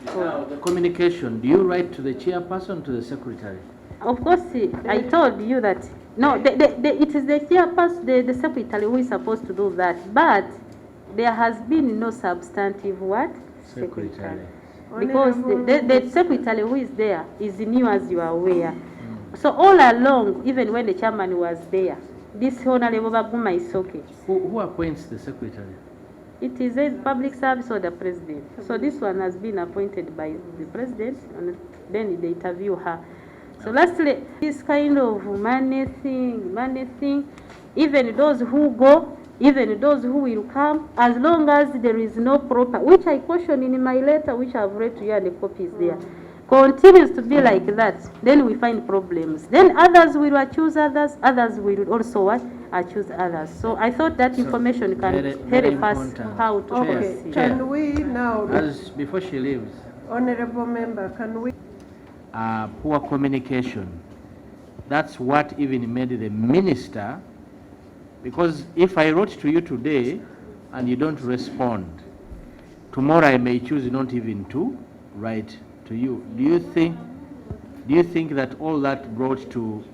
Now, the communication, do you write to the chairperson, to the secretary? Of course, I told you that. No, it is the chairperson, the secretary who is supposed to do that. But there has been no substantive what? Secretary. Because the secretary who is there is new, as you are aware. So all along, even when the chairman was there, this Honorable Baguma is okay. Who appoints the secretary? It is a public service or the president. So this one has been appointed by the president, and then they interview her. So lastly, this kind of money thing, even those who go, even those who will come, as long as there is no proper, which I caution in my letter, which I've read to you and the copy is there, continues to be like that, then we find problems. Then others will accuse others, others will also what? Accuse others. So I thought that information can help us how to proceed. Can we now, Before she leaves, Honorable Member, can we? poor communication. That's what even made the minister, because if I wrote to you today and you don't respond, tomorrow I may choose not even to write to you. Do you think that all that brought to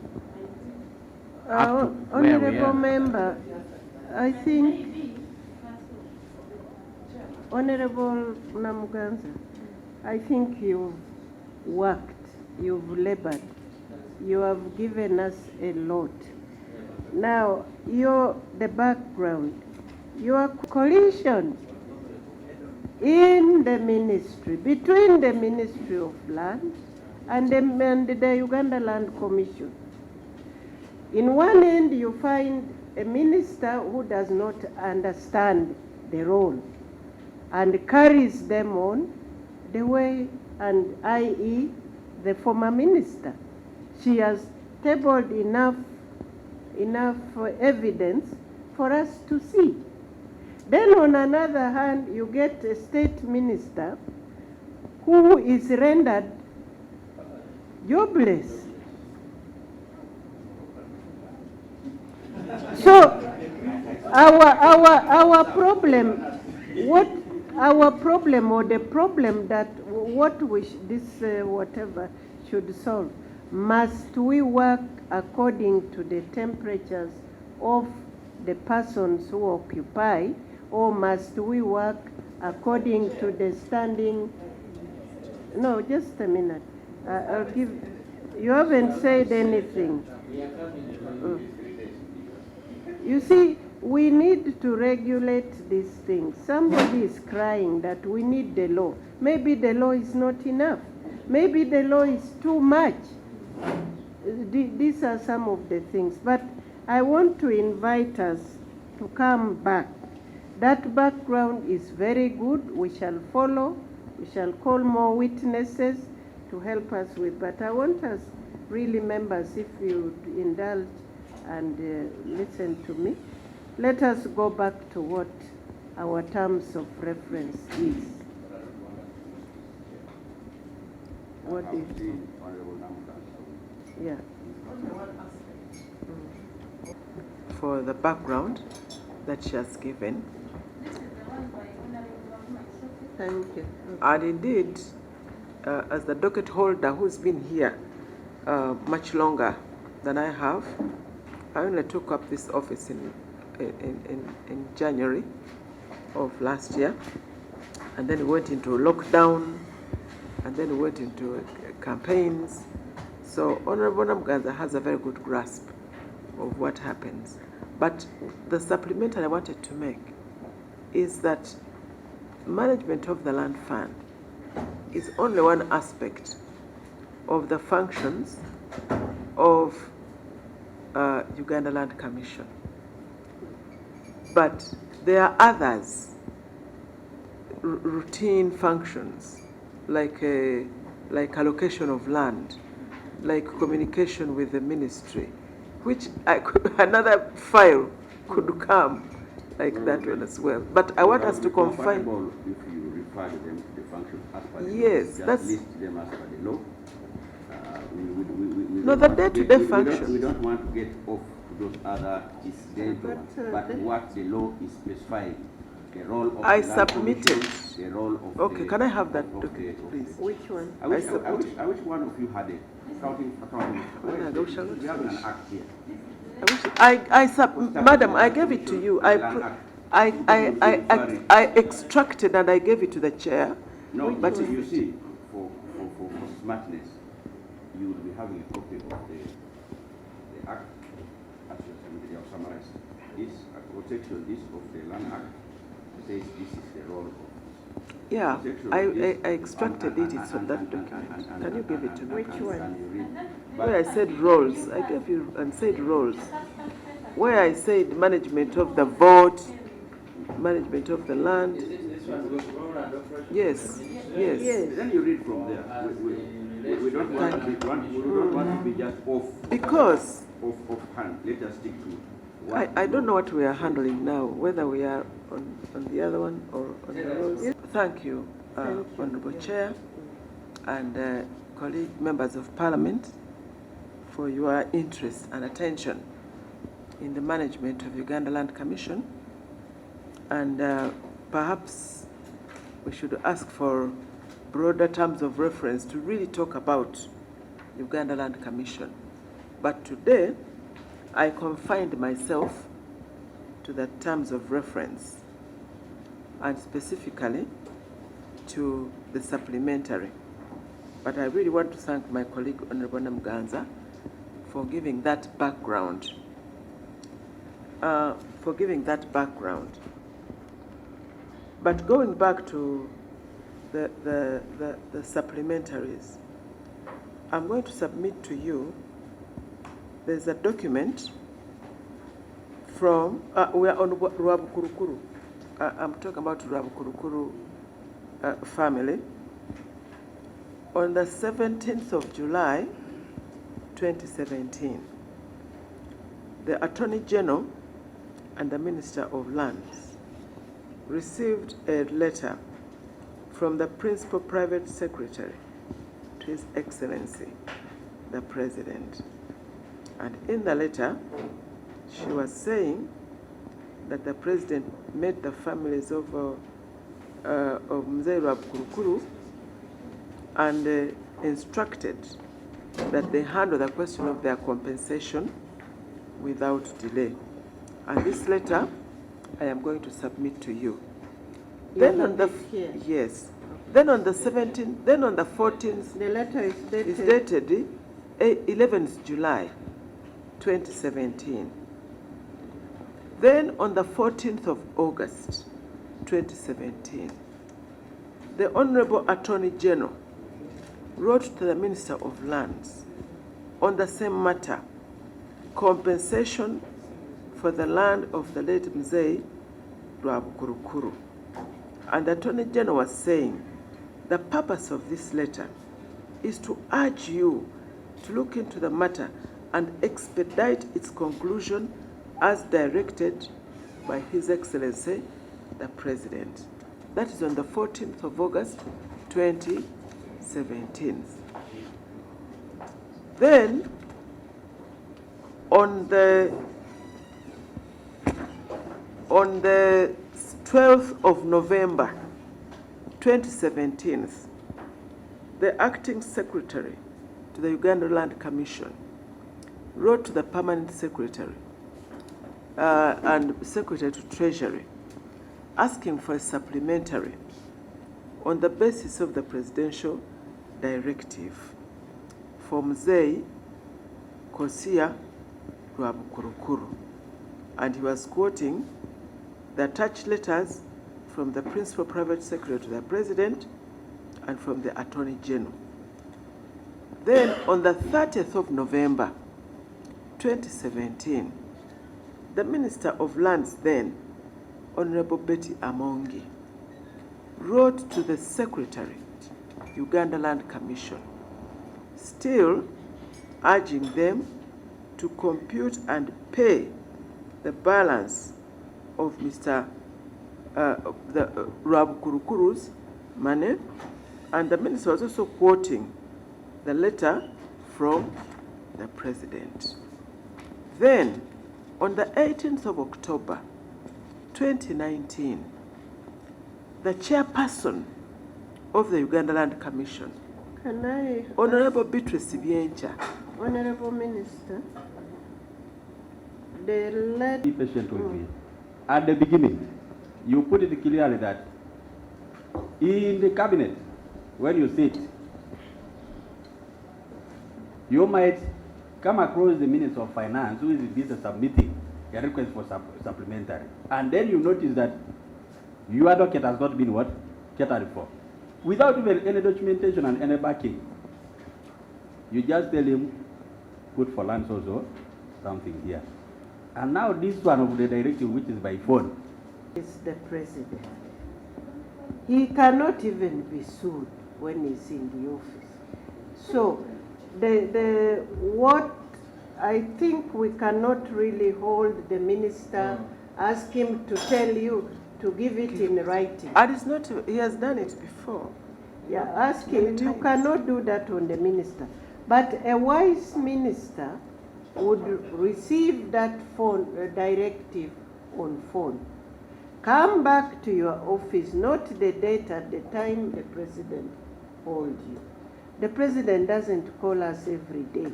up to where we Honorable are? Member, I think, Honorable Namuganza, I think you've worked, you've labored, you have given us a lot. Now, the background, your collision in the ministry, between the Ministry of Land and the Uganda Land Commission. In one end, you find a minister who does not understand the role and carries them on the way, and i.e. the former minister. She has tabled enough evidence for us to see. Then on another hand, you get a state minister who is rendered jobless. So our problem, or the problem that what whatever should solve, must we work according to the temperatures of the persons who occupy, or must we work according to the standing? No, just a minute. I'll give. You haven't said anything. You see, we need to regulate these things. Somebody is crying that we need the law. Maybe the law is not enough. Maybe the law is too much. These are some of the things. But I want to invite us to come back. That background is very good. We shall follow. We shall call more witnesses to help us with. But I want us, really members, if you indulge and listen to me, let us go back to what our terms of reference is. What do you think? Yeah. For the background that she has given. Thank you. And indeed, as the docket holder who's been here much longer than I have. I only took up this office in January of last year, and then we went into lockdown, and then we went into campaigns. So Honorable Namuganza has a very good grasp of what happens. But the supplementary I wanted to make is that management of the land fund is only one aspect of the functions of Uganda Land Commission. But there are others, routine functions, like allocation of land, like communication with the ministry, which another file could come like that one as well. But I want us to confine. If you refer them to the function as per the yes, law, that's list them as per the law. No, the day-to-day function. We don't want to get off to those other incidental ones. But what the law is specifying, the role of I the land submitted. commission, the role of Okay, the, can I have that of document, the, please? Which one? I wish one of you had it. Accounting. You have an act here. Madam, I gave it to you. I extracted and I gave it to the chair. No, but you see, for smartness, you will be having a copy of the act as you have summarized. This protection, this of the land act says this is the role of. Yeah, I extracted it. It's from that document. Can you give it to me? Which one? Where I said roles, I gave you and said roles. Where I said management of the vote, management of the land. Yes, yes. Then you read from there. We don't want to be just off. Because off hand. Let us stick to. I don't know what we are handling now, whether we are on the other one or on the roles. Thank you, Honorable Chair and colleague members of Parliament, for your interest and attention in the management of Uganda Land Commission. And perhaps we should ask for broader terms of reference to really talk about Uganda Land Commission. But today, I confined myself to the terms of reference and specifically to the supplementary. But I really want to thank my colleague Honorable Namuganza for giving that background. But going back to the supplementaries, I'm going to submit to you. There's a document from, we are on Rwabukurukuru. I'm talking about Rwabukurukuru family. On the 17th of July, 2017, the Attorney General and the Minister of Lands received a letter from the Principal Private Secretary to His Excellency, the President. And in the letter, she was saying that the President met the families of Mzee Rwabukurukuru and instructed that they handle the question of their compensation without delay. And this letter, I am going to submit to you. Then on the yes, then on the 17th, then on the 14th, The letter is dated. is dated 11th July, 2017. Then on the 14th of August, 2017, the Honorable Attorney General wrote to the Minister of Lands on the same matter, compensation for the land of the late Mzee Rwabukurukuru. And the Attorney General was saying, the purpose of this letter is to urge you to look into the matter and expedite its conclusion as directed by His Excellency, the President. That is on the 14th of August, 2017. Then, on the 12th of November, 2017, the Acting Secretary to the Uganda Land Commission, wrote to the Permanent Secretary and Secretary to Treasury, asking for a supplementary on the basis of the presidential directive for Mzee Kosia Rwabukurukuru. And he was quoting the attached letters from the Principal Private Secretary to the President and from the Attorney General. Then on the 30th of November 2017, the Minister of Lands then, Honorable Beti Kamya, wrote to the Secretary, Uganda Land Commission, still urging them to compute and pay the balance of Mr. Rwabukurukuru's money, and the minister was also quoting the letter from the President. Then, on the 18th of October 2019, the chairperson of the Uganda Land Commission, Can I, Honorable Beatrice Biencha, Honorable Minister, the letter... Be patient with me. At the beginning, you put it clearly that in the cabinet, when you sit, you might come across the Minister of Finance who is busy submitting a request for supplementary. And then you notice that your advocate has not been what? Catered for. Without even any documentation and any backing. You just tell him, put for lands also, something here. And now this one of the directive, which is by phone. Is the President. He cannot even be sued when he's in the office. So, what I think we cannot really hold the minister, ask him to tell you to give it in writing. and it's not, he has done it before. Yeah, ask him. You cannot do that on the minister. But a wise minister would receive that phone directive on phone. Come back to your office, not the date at the time the President called you. The President doesn't call us every day.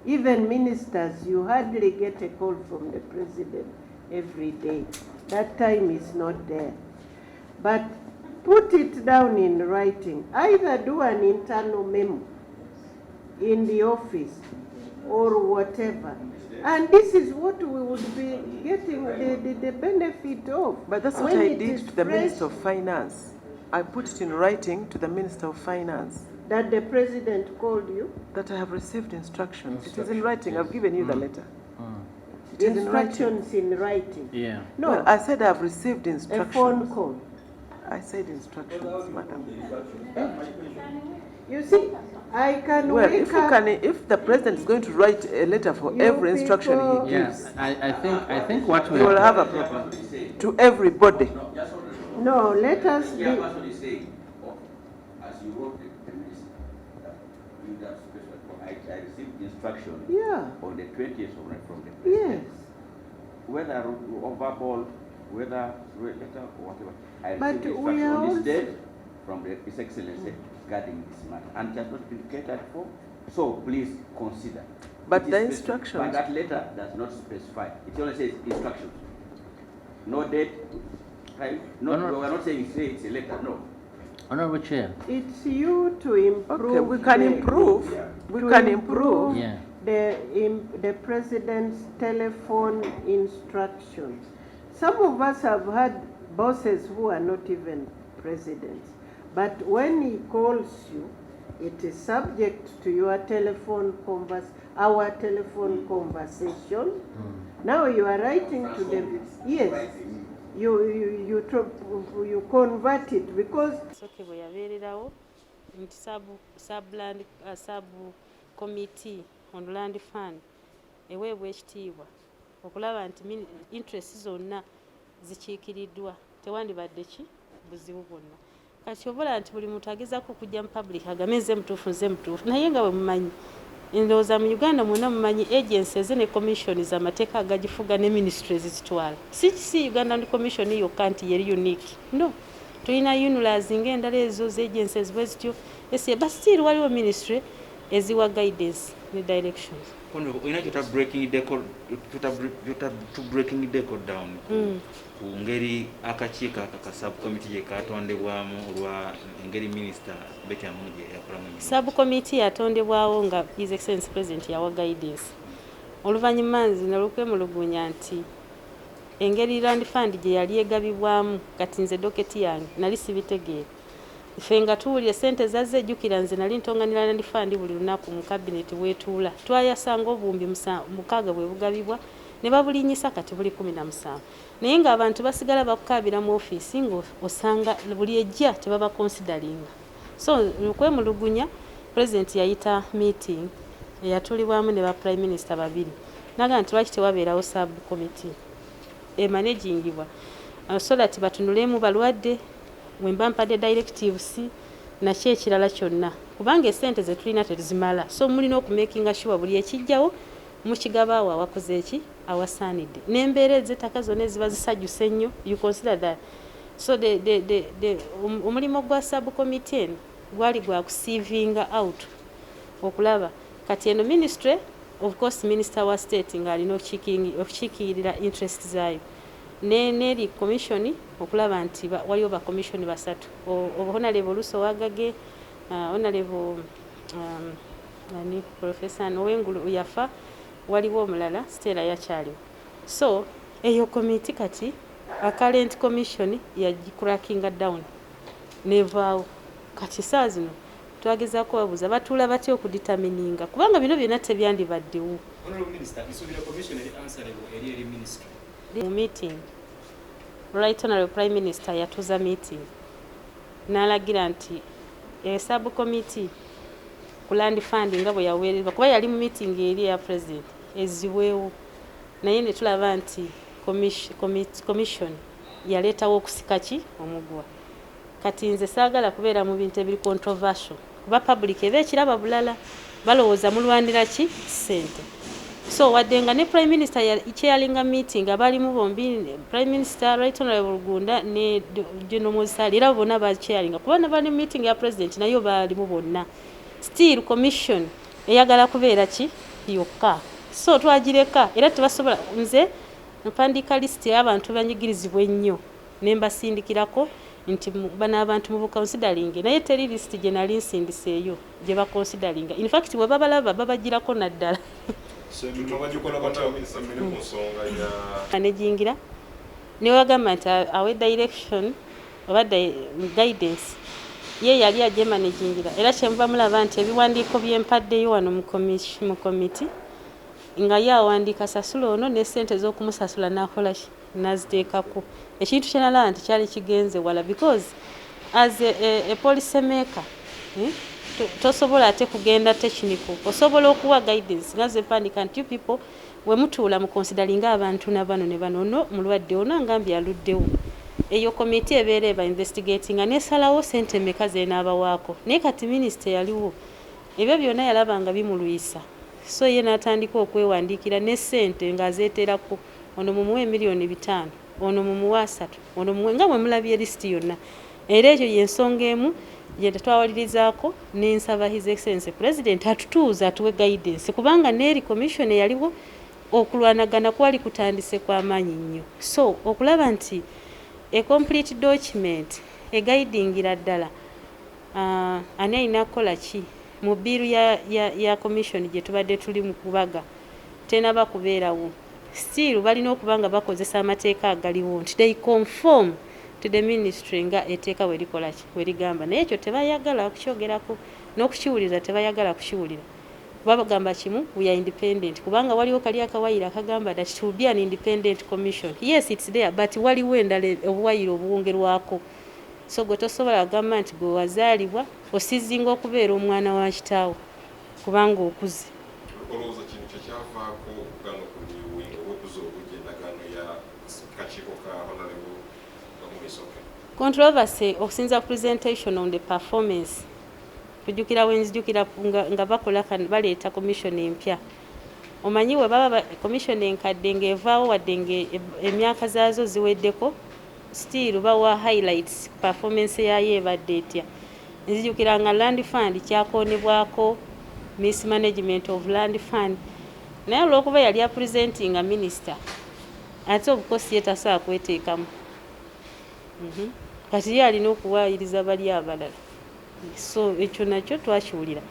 Even ministers, you hardly get a call from the President every day. That time is not there. But put it down in writing. Either do an internal memo in the office or whatever. And this is what we would be getting the benefit of. But that's what I did to the Minister of Finance. I put it in writing to the Minister of Finance. That the President called you? That I have received instructions. It is in writing. I've given you the letter. It is Instructions in writing. Yeah. No, Well, I said I have received a instructions. phone call. I said instructions, madam. You see, I can Well, wake up. if the President is going to write a letter for You every instruction people- he Yeah, gives, I think what we you will have a problem to everybody. No, let us be. Chairperson is saying, as you wrote the minister, you have special, I received instruction Yeah, on the 20th from the yes. President. Whether verbal, whether letter or whatever, I But received we instruction are on this also- date from His Excellency regarding this matter, and it has not been catered for. So please consider. But It is the specific, instructions- But that letter does not specify. It only says instructions. No date, time. No, No, no. we are not saying it's a letter. No. Honorable Chair. It's you to improve. Okay, we can improve. We can improve. Yeah. The President's telephone instructions. Some of us have had bosses who are not even presidents. But when he calls you, it is subject to your telephone our telephone conversation. Now you are writing to them. Yes, you convert it because. Soke bwe yabeererawo nti sub committee on land fund eweebwa ekitiibwa okulaba nti interest zonna zikiikiriddwa tewandibadde ki buzibu bwonna. Kati obola nti buli muntu agezaako okujja mu public agambe nze mutuufu naye nga bwe mumanyi endowooza mu Uganda mwonna mumanyi agencies ne commissions amateeka agagifuga ne ministries zitwala si Uganda ndi commission yokka nti yeri unique no tulina UNRAS ng'endala ezo agencies bwe zityo ese but still waliwo ministry eziwa guidance ne directions. Oyina kyota breaking deco down ku ngeri akakiiko aka subcommittee gye katondebwamu olwa engeri Minister Beti Kamya yakolamu. Subcommittee yatondebwawo nga His Excellency President yawa guidance. Oluvannyuma nze nalwemulugunya nti engeri Land Fund gye yali egabibwamu kati nze doketi yange nali sibitegeera. Ife nga tuwulira ssente zazze ejjukira nze nali ntonganira Land Fund buli lunaku mu cabinet weetuula. Twayasanga obuwumbi 6 bwe bugabibwa ne babulinyisa kati buli 17. Naye ng'abantu basigala bakukaabira mu ofiisi ng'osanga buli ejja tebaba consideringa. So okwemulugunya President yayita meeting eyatulibwamu ne ba Prime Minister babiri. Naga nti lwaki tewabeerawo subcommittee emanagingibwa so that batunulemu balwadde wemba mpadde directives nakyo ekirala kyonna kubanga essente ze tulina tezimala, so mulina okumakinga sure buli ekijjawo mukigabaawo awakoze eki awasaanidde n'embeera ez'ettaka zonna eziba zisajjuse nnyo, you consider that. So omulimu gwa subcommittee gwali gwa kusiivinga out okulaba kati eno ministry of course Minister wa State ng'alina okukiikirira interest zaayo n'eri commission okulaba nti waliwo ba commission basatu Honorable Luso Wagage, Honorable Professor Nowengulu yafa, waliwo omulala Stella yakyaliwo. So eyo committee kati a current commission yagicrackinga down nevaawo kati saa zino twagezaako babuuza batuula batya okudetermininga kubanga bino byonna tebyandibaddewo. Mu meeting Right Honorable Prime Minister yatuza meeting n'alagira nti subcommittee ku Land Fund nga bwe yaweerezebwa kuba yali mu meeting eri ya President eziweewo, naye ne tulaba nti commission yaleetawo okusika ki omugwa. Kati nze saagala kubeera mu bintu ebiri controversial kuba public eba ekiraba bulala balowooza mulwanira ki ssente. So wadde nga ne Prime Minister yalinga meeting abalimu bombi Prime Minister Right Honorable Gunda ne General Mosali era bonna bacharinga kuba nabali meeting ya President nayo balimu bonna, still commission eyagala kubeera ki yokka. So twagireka era tebasobola nze mpandika list y'abantu banyigirizibwa ennyo ne mbasindikirako nti bana abantu mu considering naye teri list gye nali nsindiseeyo gye ba considering. In fact bwe babalaba babagirako naddala. So mubagikola batya Minister mmene ku nsonga ya managing ne wagamba nti awe direction oba guidance ye yali aje managing era kyenva mulaba nti ebiwandiiko byempaddeyo wano mu committee nga yawandiika sasula ono ne ssente z'okumusasula n'akola naziteekako. Ekintu kyenalaba nti kyali kigenze wala because as a policy maker tosobola ate kugenda technical, osobola okuwa guidance nga ze mpandika nti people we mutuula mu considering abantu nabano ne bano no mulwadde ono ngambye aluddewo. Eyo committee ebeera eba investigating nesalawo ssente mmeka zeenaabawaako naye kati minister yaliwo ebyo byonna yalabanga bimulwisa, so ye n'atandika okwewandiikira ne ssente ng'azeeterako ono mumuwe miliyoni 5, ono mumuwe 3, ono mumuwe nga bwe mulabye list yonna. Era ekyo y'ensonga emu gye twawalirizaako n'ensaba His Excellency President atutuuza atuwe guidance kubanga n'eri commission yaliwo okulwanagana kwali kutandise kw'amaanyi nnyo. So okulaba nti a complete document eguidingira ddala ani alina kukola ki mu biiru ya commission gye tubadde tuli mu kubaga tenaba kubeerawo, still balina okuba nga bakozesa amateeka agaliwo nti they conform to the ministry nga eteeka werikola ki werigamba, naye ekyo tebayagala kukyogerako n'okukiwulira tebayagala kukiwulira. Bagamba kimu we are independent kubanga waliwo kali akawayiro akagamba that it will be an independent commission. Yes, it's there but waliwo endala obuwayiro obuwongerwako. So gwe tosobola kugamba nti gwe wazaalibwa osizinga okubeera omwana wa kitaawo kubanga okuze. olowooza kintu kyekyavaako okugana okuliwinga olw'okuzooba endagaano ya kakiiko ka Honorable Kamuyisoke. Controversy okusinza presentation on the performance kujjukira wenzijjukira nga bakola baleeta commission empya. Omanyi we baba commission enkadde ng'evaawo wadde emyaka zaazo ziweddeko still bawa highlights performance yayo ebadde etya. Nzijjukira nga Land Fund kyakoonebwako mismanagement of land fund naye olw'okuba yali apresenting a minister ate obukosi yetasaa kweteekamu kati ye alina okuwaayiriza bali abalala so ekyo nakyo twakiwulira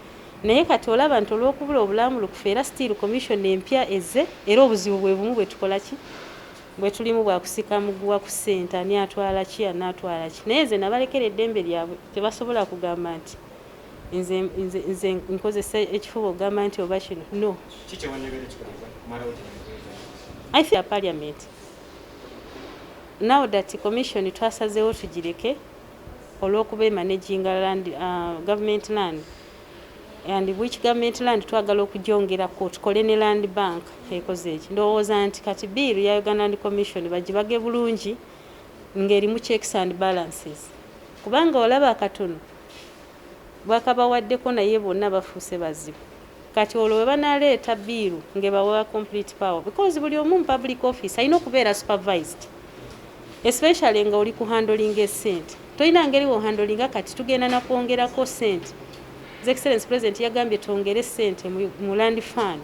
naye kati olaba nti olw'okubula obulambulukufu era still commission empya eze era obuzibu bwe bumu bwe tukola ki bwe tulimu bwakusika muguwa ku ssente ani atwala ki anaatwala ki naye nze nabalekera eddembe lyabwe tebasobola kugamba nti nze nkozesa ekifuba okugamba nti oba kino no I feel parliament now that commission twasazeewo tugireke olw'okuba managing land government land and which government land twagala okujongerako tukole ne land bank ekoze eki ndowooza nti kati bill ya Uganda Land Commission bagibage bulungi ng'erimu checks and balances kubanga olaba katono bwakabawaddeko naye bonna bafuuse bazibu kati olwo we banaleeta bill ngebawa complete power because buli omu mu public office alina okubeera supervised especially nga oli ku handling esente tolina ngeri wo handlinga kati tugenda nakwongerako sente His Excellency President yagambye twongere sente mu land fund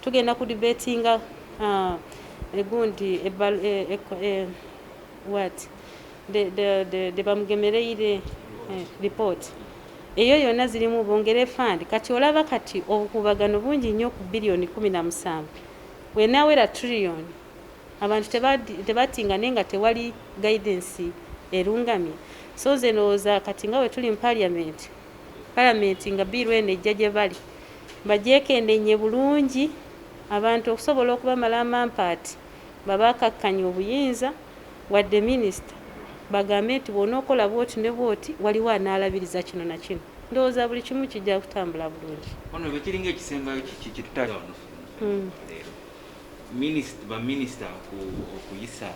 tugenda ku debatinga egundi what the bamugemereire report eyo yonna zirimu bongere fund kati olaba kati obukubagano bungi nnyo ku bilioni 17 wenawera trillion abantu tebatinga nenga tewali guidance erungamye so ze ndowooza kati nga we tuli mu parliament nga bill eno ejja gye bali bajeekendennye bulungi abantu okusobola okubamala amampaati babakakkanya obuyinza wadde minisita bagambe nti bw'onookola bwoti ne bwoti waliwo anaalabiriza kino na kino ndowooza buli kimu kijja kutambula bulungi ono bwe kiringa ekisembayo kitutala wano baminisita okuyisa